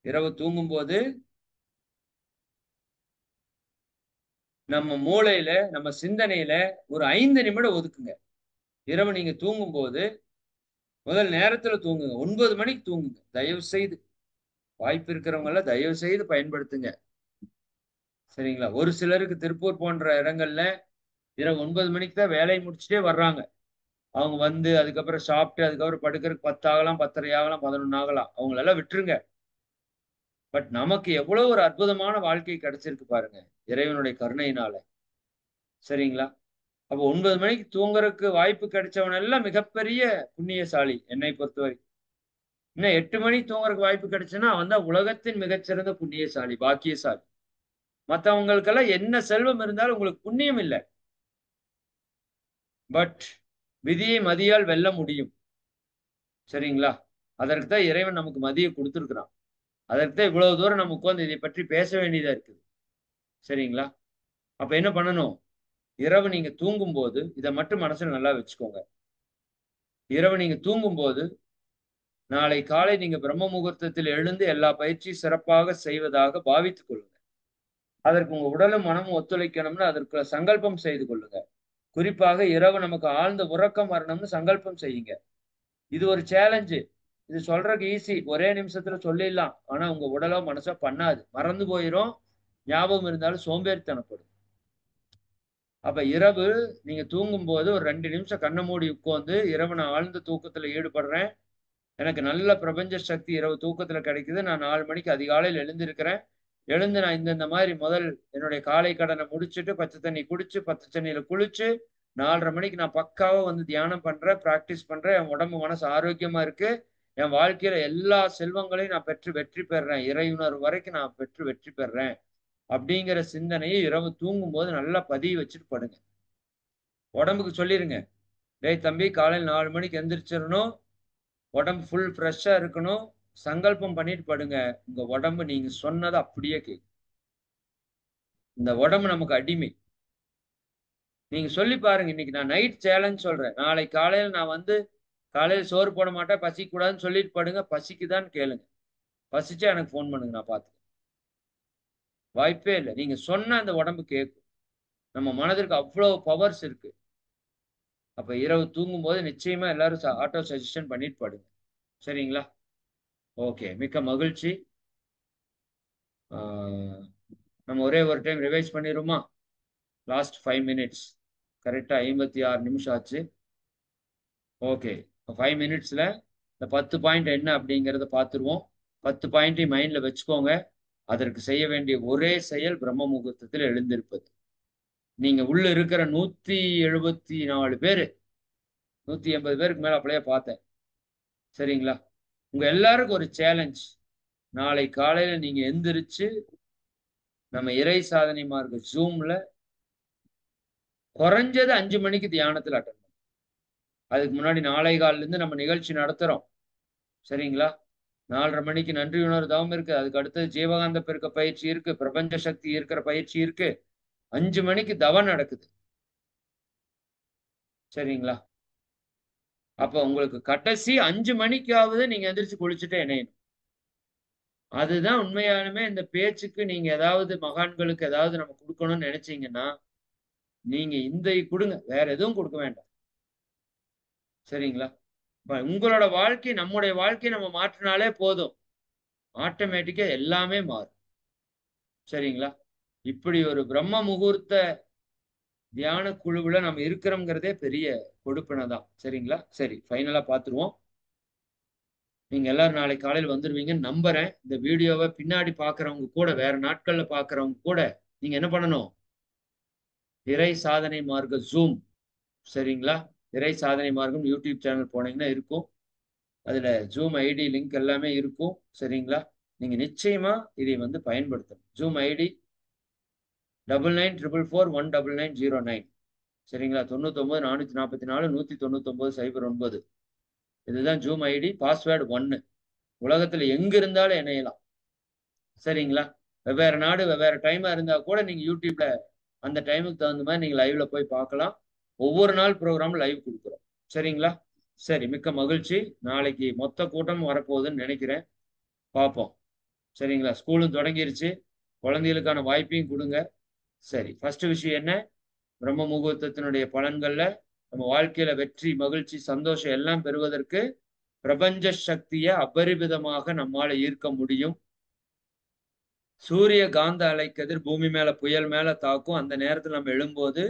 இரவு தூங்கும்போது நம்ம மூளையில, நம்ம சிந்தனையில ஒரு 5 நிமிடம் ஒதுக்குங்க. இரவு நீங்க தூங்கும்போது, முதல் நேரத்துல தூங்குங்க. 9 மணிக்கு தூங்குங்க. தயவு செய்து. வாய்ப்பு இருக்கிறவங்க எல்லாம் தயவு செய்து பயன்படுத்துங்க. சரிங்களா? ஒரு சிலருக்கு திருப்பூர் போன்ற இடங்கள்ல இரவு 9 மணிக்கு தான் வேலைய முடிச்சுட்டே வர்றாங்க. அவங்க வந்து அதுக்கப்புறம் சாப்பிட்டு, அதுக்கப்புறம் படுக்கறதுக்கு 10 ஆகலாம், 10:30 ஆகலாம், 11 ஆகலாம். அவங்களெல்லாம் விட்டுருங்க. பட் நமக்கு எவ்வளோ ஒரு அற்புதமான வாழ்க்கை கிடைச்சிருக்கு பாருங்க. இறைவனுடைய கருணையினால. சரிங்களா? அப்ப 9 மணிக்கு தூங்குறதுக்கு வாய்ப்பு கிடைச்சவன் எல்லாம் மிகப்பெரிய புண்ணியசாலி, என்னை பொறுத்தவரை. இன்னும் 8 மணிக்கு தூங்குறதுக்கு வாய்ப்பு கிடைச்சுன்னா, அவன் தான் உலகத்தின் மிகச்சிறந்த புண்ணியசாலி, பாக்கியசாலி. மத்தவங்களுக்கெல்லாம் என்ன செல்வம் இருந்தாலும் உங்களுக்கு புண்ணியம் இல்ல. பட் விதியை மதியால் வெல்ல முடியும். சரிங்களா? அதற்கு தான் இறைவன் நமக்கு மதிய குடுத்திருக்கிறான். அதற்கு தான் இவ்வளவு தூரம் நம்ம உட்கார்ந்து இதைப் பற்றி பேச வேண்டியதா இருக்குது. சரிங்களா? அப்ப என்ன பண்ணணும்? இரவு நீங்க தூங்கும்போது, இத மட்டும் மனசுல நல்லா வச்சுக்கோங்க. இரவு நீங்க தூங்கும்போது, நாளை காலை நீங்க பிரம்ம முகூர்த்தத்தில் எழுந்து எல்லா பயிற்சியும் சிறப்பாக செய்வதாக பாவித்துக் கொள்ளுங்க. அதற்கு உங்க உடலும், மனமும் ஒத்துழைக்கணும்னு அதற்கு சங்கல்பம் செய்து கொள்ளுங்க. குறிப்பாக இரவு நமக்கு ஆழ்ந்த உறக்கம் வரணும்னு சங்கல்பம் செய்யுங்க. இது ஒரு சேலஞ்சு. இது சொல்றதுக்கு ஈஸி. ஒரே நிமிஷத்துல சொல்லிடலாம். ஆனா உங்க உடலோ, மனசோ பண்ணாது. மறந்து போயிரும். ஞாபகம் இருந்தாலும் சோம்பேறித்தனப்படும். அப்ப இரவு நீங்க தூங்கும்போது ஒரு 2 நிமிஷம் கண்ண மூடி உட்கார்ந்து, இரவு நான் ஆழ்ந்த தூக்கத்துல ஈடுபடுறேன். எனக்கு நல்ல பிரபஞ்ச சக்தி இரவு தூக்கத்துல கிடைக்குது. நான் 4 மணிக்கு அதிகாலையில எழுந்திருக்கிறேன். எழுந்து நான் இந்த மாரி முதல் என்னுடைய காலை கடன முடிச்சுட்டு, பச்சை தண்ணி குடிச்சு, பச்சை தண்ணியில குளிச்சு, 4:30 மணிக்கு நான் பக்காவா வந்து தியானம் பண்றேன், பிராக்டிஸ் பண்றேன். என் உடம்பு, மனசு ஆரோக்கியமா இருக்கு. என் வாழ்க்கையில எல்லா செல்வங்களையும் நான் பெற்று வெற்றி பெறுறேன். இறையுணர்வு வரைக்கும் நான் பெற்று வெற்றி பெறுறேன். அப்படிங்கிற சிந்தனையை இரவு தூங்கும்போது நல்லா பதிய வச்சுட்டு படுங்க. உடம்புக்கு சொல்லிருங்க. "டேய் தம்பி, காலையில 4 மணிக்கு எந்திரிச்சிரணும். உடம்பு ஃபுல் ஃப்ரெஷ்ஷா இருக்கணும்." சங்கல்பம் பண்ணிட்டு படுங்க. உங்க உடம்பு நீங்க சொன்னத அப்படியே கேக்கும். இந்த உடம்பு நமக்கு அடிமை. நீங்க சொல்லி பாருங்க. இன்னைக்கு நான் நைட் சேலஞ்ச் சொல்றேன். நாளைக்கு காலையில நான் வந்து காலையில சோறு போட மாட்டேன், பசிக்கக்கூடாதுன்னு சொல்லிட்டு படுங்க. பசிக்குதான்னு கேளுங்க. பசிச்சா எனக்கு ஃபோன் பண்ணுங்க. நான் பார்த்துக்கிறேன். வாய்ப்பே இல்ல. நீங்க சொன்னா அந்த உடம்பு கேக்கும். நம்ம மனதிற்கு அவ்ளோ பவர்ஸ் இருக்கு. அப்ப இரவு தூங்கும்போது நிச்சயமா எல்லாரும் ஆட்டோ சஜஷன் பண்ணிட்டு படுங்க. சரிங்களா? ஓகே. மிக்க மகிழ்ச்சி. ஆ நம்ம ஒரே ஒரு டைம் ரிவைஸ் பண்ணிருவோமா? லாஸ்ட் 5 மினிட்ஸ். கரெக்ட்டா 56 நிமிஷம் ஆச்சு. ஓகே. 5 மினிட்ஸ்ல இந்த 10 பாயிண்ட் என்ன அப்படிங்கிறத பார்த்துருவோம். 10 பாயிண்ட்டையும் மைண்ட்ல வச்சுக்கோங்க. அதற்கு செய்ய வேண்டிய ஒரே செயல் பிரம்ம முகூர்த்தத்தில் எழுந்திருப்பது. நீங்க உள்ள இருக்கிற 174 பேரு, 180 பேருக்கு மேல அப்படியே பார்த்தேன். சரிங்களா? உங்க எல்லாருக்கும் ஒரு சேலஞ்ச். நாளை காலையில நீங்க எந்திரிச்சு, நம்ம இறை சாதனை மார்க்க Zoomல குறைஞ்சது 5 மணிக்கு தியானத்துல அட்டெண்ட் பண்ணுங்க. அதுக்கு முன்னாடி 4:15லேருந்து நம்ம நிகழ்ச்சி நடத்துறோம். சரிங்களா? 4:30 மணிக்கு நன்றியுணர்வு தவம் இருக்கு. அதுக்கு அடுத்தது ஜீவகாந்த பெருக்க பயிற்சி இருக்கு. பிரபஞ்ச சக்தி இருக்கிற பயிற்சி இருக்கு. 5 மணிக்கு தவம் நடக்குது. சரிங்களா? அப்ப உங்களுக்கு கடைசி 5 மணிக்காவது நீங்க எந்திரிச்சு குளிச்சுட்டு இணையணும். அதுதான் உண்மையாலுமே இந்த பேச்சுக்கு நீங்க ஏதாவது மகான்களுக்கு ஏதாவது நம்ம குடுக்கணும்னு நெனச்சீங்கன்னா, நீங்க இந்த குடுங்க. வேற எதுவும் குடுக்க வேண்டாம். சரிங்களா? இப்ப உங்களோட வாழ்க்கை, நம்முடைய வாழ்க்கைய நம்ம மாற்றுனாலே போதும். ஆட்டோமேட்டிக்கா எல்லாமே மாறும். சரிங்களா? இப்படி ஒரு பிரம்ம முகூர்த்த தியான குழுவுல நம்ம இருக்கிறோம்ங்கிறதே பெரிய கொடுப்பினை தான். சரிங்களா? சரி, ஃபைனலா பார்த்துருவோம். நீங்க எல்லாரும் நாளைக்கு காலையில வந்துருவீங்கன்னு நம்புறேன். இந்த வீடியோவ பின்னாடி பார்க்கிறவங்க கூட, வேற நாட்கள்ல பார்க்கிறவங்க கூட, நீங்க என்ன பண்ணணும்? இறை சாதனை மார்க்க ஜூம். சரிங்களா? இறை சாதனை மார்க்கம் யூடியூப் சேனல் போனீங்கன்னா இருக்கும். அதுல ஜூம் ஐடி லிங்க் எல்லாமே இருக்கும். சரிங்களா? நீங்க நிச்சயமா இதை வந்து பயன்படுத்தணும். Zoom ID 9944419909. சரிங்களா? 9944419909. இதுதான் ஜூம் ஐடி. பாஸ்வேர்டு 1. உலகத்துல எங்க இருந்தாலும் இணையலாம். சரிங்களா? வெவ்வேறு நாடு, வெவ்வேறு டைமா இருந்தா கூட நீங்க யூடியூப்ல அந்த டைமுக்கு தகுந்த மாதிரி நீங்க லைவ்ல போய் பார்க்கலாம். ஒவ்வொரு நாள் ப்ரோக்ராம் லைவ் கொடுக்குறோம். சரிங்களா? சரி, மிக்க மகிழ்ச்சி. நாளைக்கு மொத்த கூட்டம் வரப்போகுதுன்னு நினைக்கிறேன். பார்ப்போம். சரிங்களா? ஸ்கூலும் தொடங்கிருச்சு. குழந்தைகளுக்கான வாய்ப்பையும் கொடுங்க. சரி, ஃபர்ஸ்ட் விஷயம் என்ன? பிரம்ம முகூர்த்தத்தினுடைய பலன்கள்ல நம்ம வாழ்க்கையில வெற்றி, மகிழ்ச்சி, சந்தோஷம் எல்லாம் பெறுவதற்கு பிரபஞ்ச சக்தியை அபரிவிதமாக நம்மால ஈர்க்க முடியும். சூரிய காந்த அலைக்கதிர் பூமி மேல, புயல் மேல தாக்கும். அந்த நேரத்துல நம்ம எழும்போது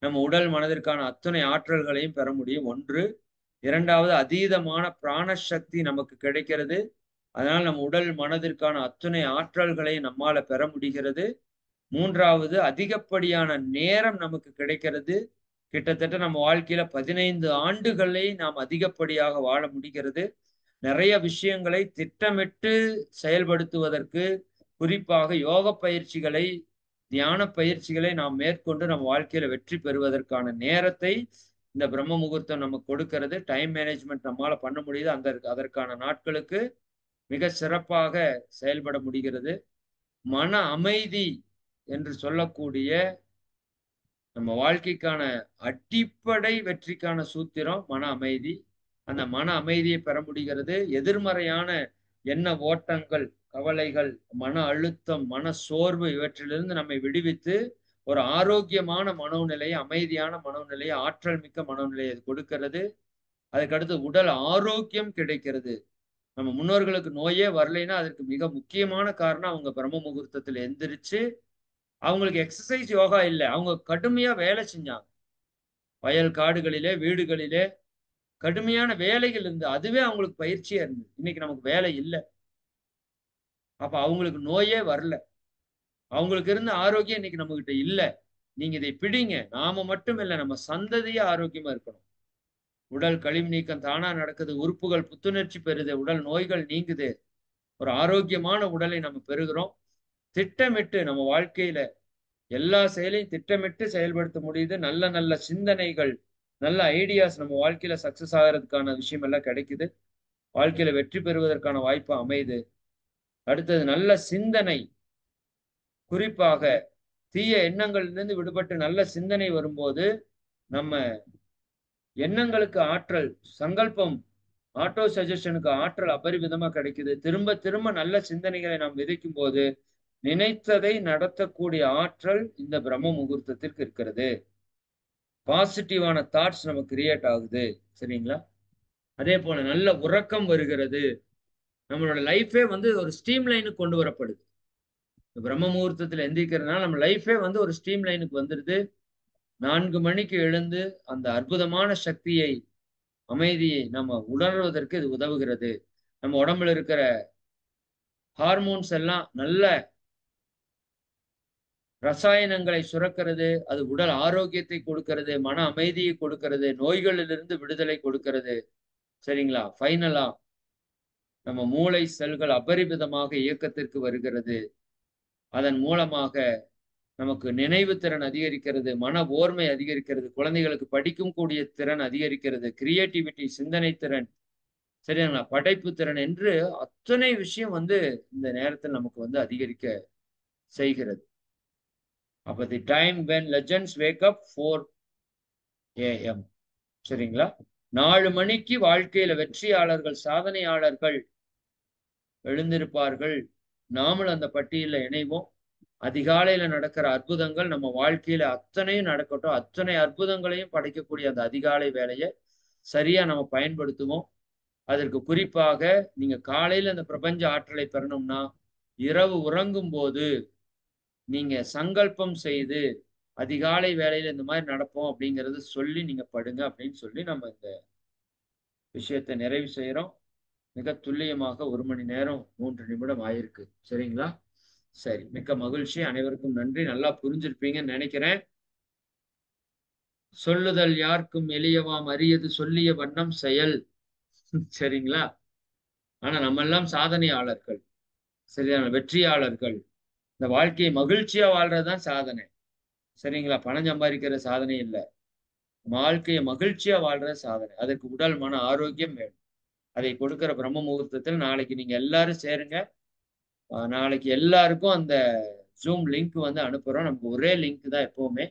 நம்ம உடல் மனதிற்கான அத்தனை ஆற்றல்களையும் பெற முடியும். 1. 2வது, அதீதமான பிராண சக்தி நமக்கு கிடைக்கிறது. அதனால நம்ம உடல் மனதிற்கான அத்தனை ஆற்றல்களையும் நம்மால பெற முடிகிறது. 3வது, அதிகப்படியான நேரம் நமக்கு கிடைக்கிறது. கிட்டத்தட்ட நம்ம வாழ்க்கையில 15 ஆண்டுகளை நாம் அதிகப்படியாக வாழ முடிகிறது. நிறைய விஷயங்களை திட்டமிட்டு செயல்படுத்துவதற்கு, குறிப்பாக யோக பயிற்சிகளை, தியான பயிற்சிகளை நாம் மேற்கொண்டு நம்ம வாழ்க்கையில வெற்றி பெறுவதற்கான நேரத்தை இந்த பிரம்ம முகூர்த்தம் நமக்கு கொடுக்கிறது. டைம் மேனேஜ்மெண்ட் நம்மால பண்ண முடியுது. அதற்கான நாட்களுக்கு மிக சிறப்பாக செயல்பட முடிகிறது. மன அமைதி என்று சொல்லக்கூடிய நம்ம வாழ்க்கைக்கான அடிப்படை வெற்றிக்கான சூத்திரம் மன அமைதி. அந்த மன அமைதியை பெற முடிகிறது. எதிர்மறையான எண்ண ஓட்டங்கள், கவலைகள், மன அழுத்தம், மன சோர்வு இவற்றிலிருந்து நம்மை விடுவித்து ஒரு ஆரோக்கியமான மனோநிலையை, அமைதியான மனோநிலையை, ஆற்றல் மிக்க மனோநிலையை கொடுக்கிறது. அதுக்கடுத்து உடல் ஆரோக்கியம் கிடைக்கிறது. நம்ம முன்னோர்களுக்கு நோயே வரலைன்னா அதற்கு மிக முக்கியமான காரணம் அவங்க பிரம்ம முகூர்த்தத்துல எந்திரிச்சு அவங்களுக்கு எக்ஸசைஸ் யோகா இல்ல. அவங்க கடுமையா வேலை செஞ்சாங்க. வயல் காடுகளிலே, வீடுகளிலே கடுமையான வேலைகள் இருந்து அதுவே அவங்களுக்கு பயிற்சியா இருந்தது. இன்னைக்கு நமக்கு வேலை இல்ல. அப்ப அவங்களுக்கு நோயே வரல. அவங்களுக்கு இருந்த ஆரோக்கியம் இன்னைக்கு நம்மகிட்ட இல்ல. நீங்க இதை பிடிங்க. நாம மட்டும் இல்ல, நம்ம சந்ததியே ஆரோக்கியமா இருக்கணும். உடல் கழிவு நீக்கம் தானா நடக்குது. உறுப்புகள் புத்துணர்ச்சி பெறுது. உடல் நோய்கள் நீங்குது. ஒரு ஆரோக்கியமான உடலை நம்ம பெறுகிறோம். திட்டமிட்டு நம்ம வாழ்க்கையில எல்லா செயலையும் திட்டமிட்டு செயல்படுத்த முடியுது. நல்ல நல்ல சிந்தனைகள், நல்ல ஐடியாஸ் நம்ம வாழ்க்கையில சக்சஸ் ஆகிறதுக்கான விஷயம் எல்லாம் கிடைக்குது. வாழ்க்கையில வெற்றி பெறுவதற்கான வாய்ப்பு அமையுது. அடுத்தது நல்ல சிந்தனை. குறிப்பாக தீய எண்ணங்களிலிருந்து விடுபட்டு நல்ல சிந்தனை வரும்போது நம்ம எண்ணங்களுக்கு ஆற்றல், சங்கல்பம், ஆட்டோ சஜஷனுக்கு ஆற்றல் அபரிவிதமா கிடைக்குது. திரும்ப திரும்ப நல்ல சிந்தனைகளை நாம் விதைக்கும் போது நினைத்ததை நடத்தக்கூடிய ஆற்றல் இந்த பிரம்ம முகூர்த்தத்திற்கு இருக்கிறது. பாசிட்டிவான தாட்ஸ் நமக்கு கிரியேட் ஆகுது. சரிங்களா? அதே போல நல்ல உறக்கம் வருகிறது. நம்மளோட லைஃபே வந்து ஒரு ஸ்ட்ரீம் லைனுக்கு கொண்டு வரப்படுது. பிரம்ம முகூர்த்தத்துல எந்திரிக்கிறதுனால நம்ம லைஃபே வந்து ஒரு ஸ்ட்ரீம் லைனுக்கு வந்துருது. 4 மணிக்கு எழுந்து அந்த அற்புதமான சக்தியை, அமைதியை நம்ம உணர்வதற்கு இது உதவுகிறது. நம்ம உடம்புல இருக்கிற ஹார்மோன்ஸ் எல்லாம் நல்ல ரசாயனங்களை சுரக்கிறது. அது உடல் ஆரோக்கியத்தை கொடுக்கிறது, மன அமைதியை கொடுக்கிறது, நோய்களிலிருந்து விடுதலை கொடுக்கிறது. சரிங்களா? ஃபைனலா நம்ம மூளை செல்கள் அபரிமிதமாக இயக்கத்திற்கு வருகிறது. அதன் மூலமாக நமக்கு நினைவு திறன் அதிகரிக்கிறது, மன ஓர்மை அதிகரிக்கிறது, குழந்தைகளுக்கு படிக்கும் கூடிய திறன் அதிகரிக்கிறது, கிரியேட்டிவிட்டி, சிந்தனை திறன், சரிங்களா, படைப்பு திறன் என்று அத்தனை விஷயம் வந்து இந்த நேரத்தில் நமக்கு வந்து அதிகரிக்க செய்கிறது. அப்ப the time when legends wake up 4 AM. சரிங்களா? 4 மணிக்கு வாழ்க்கையில வெற்றியாளர்கள், சாதனையாளர்கள் எழுந்திருப்பார்கள். நாமளும் அந்த பட்டியல இணைவோம். அதிகாலையில நடக்கிற அற்புதங்கள் நம்ம வாழ்க்கையில அத்தனையும் நடக்கட்டும். அத்தனை அற்புதங்களையும் படைக்கக்கூடிய அந்த அதிகாலை வேலையை சரியா நம்ம பயன்படுத்துவோம். அதற்கு குறிப்பாக நீங்க காலையில அந்த பிரபஞ்ச ஆற்றலை பெறணும்னா இரவு உறங்கும் போது நீங்க சங்கல்பம் செய்து அதிகாலை வேலையில இந்த மாதிரி நடப்போம் அப்படிங்கறது சொல்லி நீங்க படுங்க அப்படின்னு சொல்லி நம்ம இந்த விஷயத்தை நிறைவு செய்யறோம். மிக துல்லியமாக 1 மணி நேரம் 3 நிமிடம் ஆயிருக்கு. சரிங்களா? சரி, மிக்க மகிழ்ச்சி. அனைவருக்கும் நன்றி. நல்லா புரிஞ்சிருப்பீங்கன்னு நினைக்கிறேன். சொல்லுதல் யார்க்கும் எளியவாம் அரியது சொல்லிய வண்ணம் செயல். சரிங்களா? ஆனா நம்ம எல்லாம் சாதனையாளர்கள். சரியான வெற்றியாளர்கள். இந்த வாழ்க்கையை மகிழ்ச்சியா வாழ்றதுதான் சாதனை. சரிங்களா? பணம் சம்பாதிக்கிற சாதனை இல்ல. வாழ்க்கைய மகிழ்ச்சியா வாழ்றது சாதனை. அதற்கு உடல், மன ஆரோக்கியம் வேணும். அதை கொடுக்கிற பிரம்ம முகூர்த்தத்தில் நாளைக்கு நீங்க எல்லாரும் சேருங்க. நாளைக்கு எல்லாருக்கும் அந்த ஜூம் லிங்க் வந்து அனுப்புறோம். நமக்கு ஒரே லிங்க் தான் எப்பவுமே.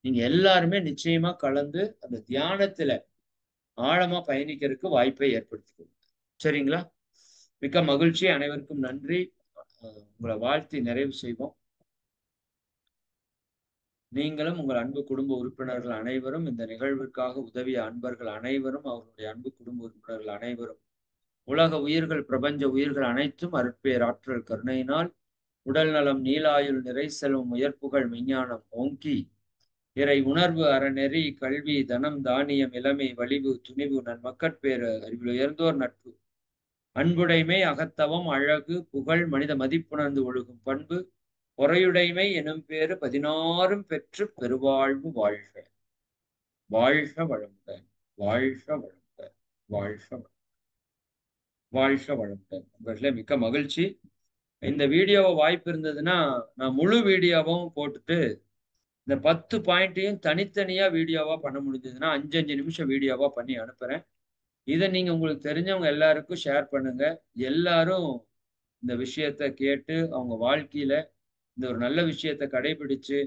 நீங்க எல்லாருமே நிச்சயமா கலந்து அந்த தியானத்துல ஆழமா பயணிக்கிறதுக்கு வாய்ப்பை ஏற்படுத்திக்கணும். சரிங்களா? மிக்க மகிழ்ச்சி. அனைவருக்கும் நன்றி. உங்களை வாழ்த்தி நிறைவு செய்வோம். நீங்களும் உங்கள் அன்பு குடும்ப உறுப்பினர்கள் அனைவரும், இந்த நிகழ்விற்காக உதவிய அன்பர்கள் அனைவரும், அவர்களுடைய அன்பு குடும்ப உறுப்பினர்கள் அனைவரும், உலக உயிர்கள், பிரபஞ்ச உயிர்கள் அனைத்தும் அருட்பேராற்றல் கருணையினால் உடல் நலம், நீலாயுள், நிறை செல்வம், உயர்ப்புகள், விஞ்ஞானம் ஓங்கி இறை உணர்வு, அறநெறி, கல்வி, தனம், தானியம், இளமை, வலிவு, துணிவு, நன்மக்கட்பேறு, அறிவில் உயர்ந்தோர் நட்பு, அன்புடைமை, அகத்தவம், அழகு, புகழ், மனித மதிப்புணர்ந்து ஒழுகும் பண்பு, பொறையுடைமை எனும் பேறு 16 பெற்று பெருவாழ்வு வாழ்க. வாழ்க வளமுடன். வாழ்க வளமுடன். வாழ்க வாழ்க வளமுடன். உங்களிலே மிக்க மகிழ்ச்சி. இந்த வீடியோவை வாய்ப்பு இருந்ததுன்னா நான் முழு வீடியோவும் போட்டுட்டு இந்த 10 பாயிண்ட்டையும் தனித்தனியா வீடியோவா பண்ண முடிஞ்சதுன்னா 5 நிமிஷம் வீடியோவா பண்ணி அனுப்புறேன். இதை நீங்க உங்களுக்கு தெரிஞ்சவங்க எல்லாருக்கும் ஷேர் பண்ணுங்க. எல்லாரும் இந்த விஷயத்த கேட்டு அவங்க வாழ்க்கையில இந்த ஒரு நல்ல விஷயத்த கடைபிடிச்சு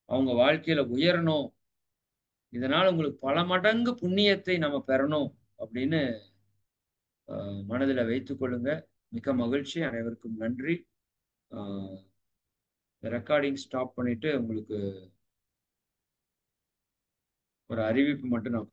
அவங்க வாழ்க்கையில உயரணும். இதனால உங்களுக்கு பல மடங்கு புண்ணியத்தை நம்ம பெறணும் அப்படின்னு மனதில் வைத்துக் கொள்ளுங்க. மிக்க மகிழ்ச்சி. அனைவருக்கும் நன்றி. ரெக்கார்டிங் ஸ்டாப் பண்ணிட்டு உங்களுக்கு ஒரு அறிவிப்பு மட்டும் நான்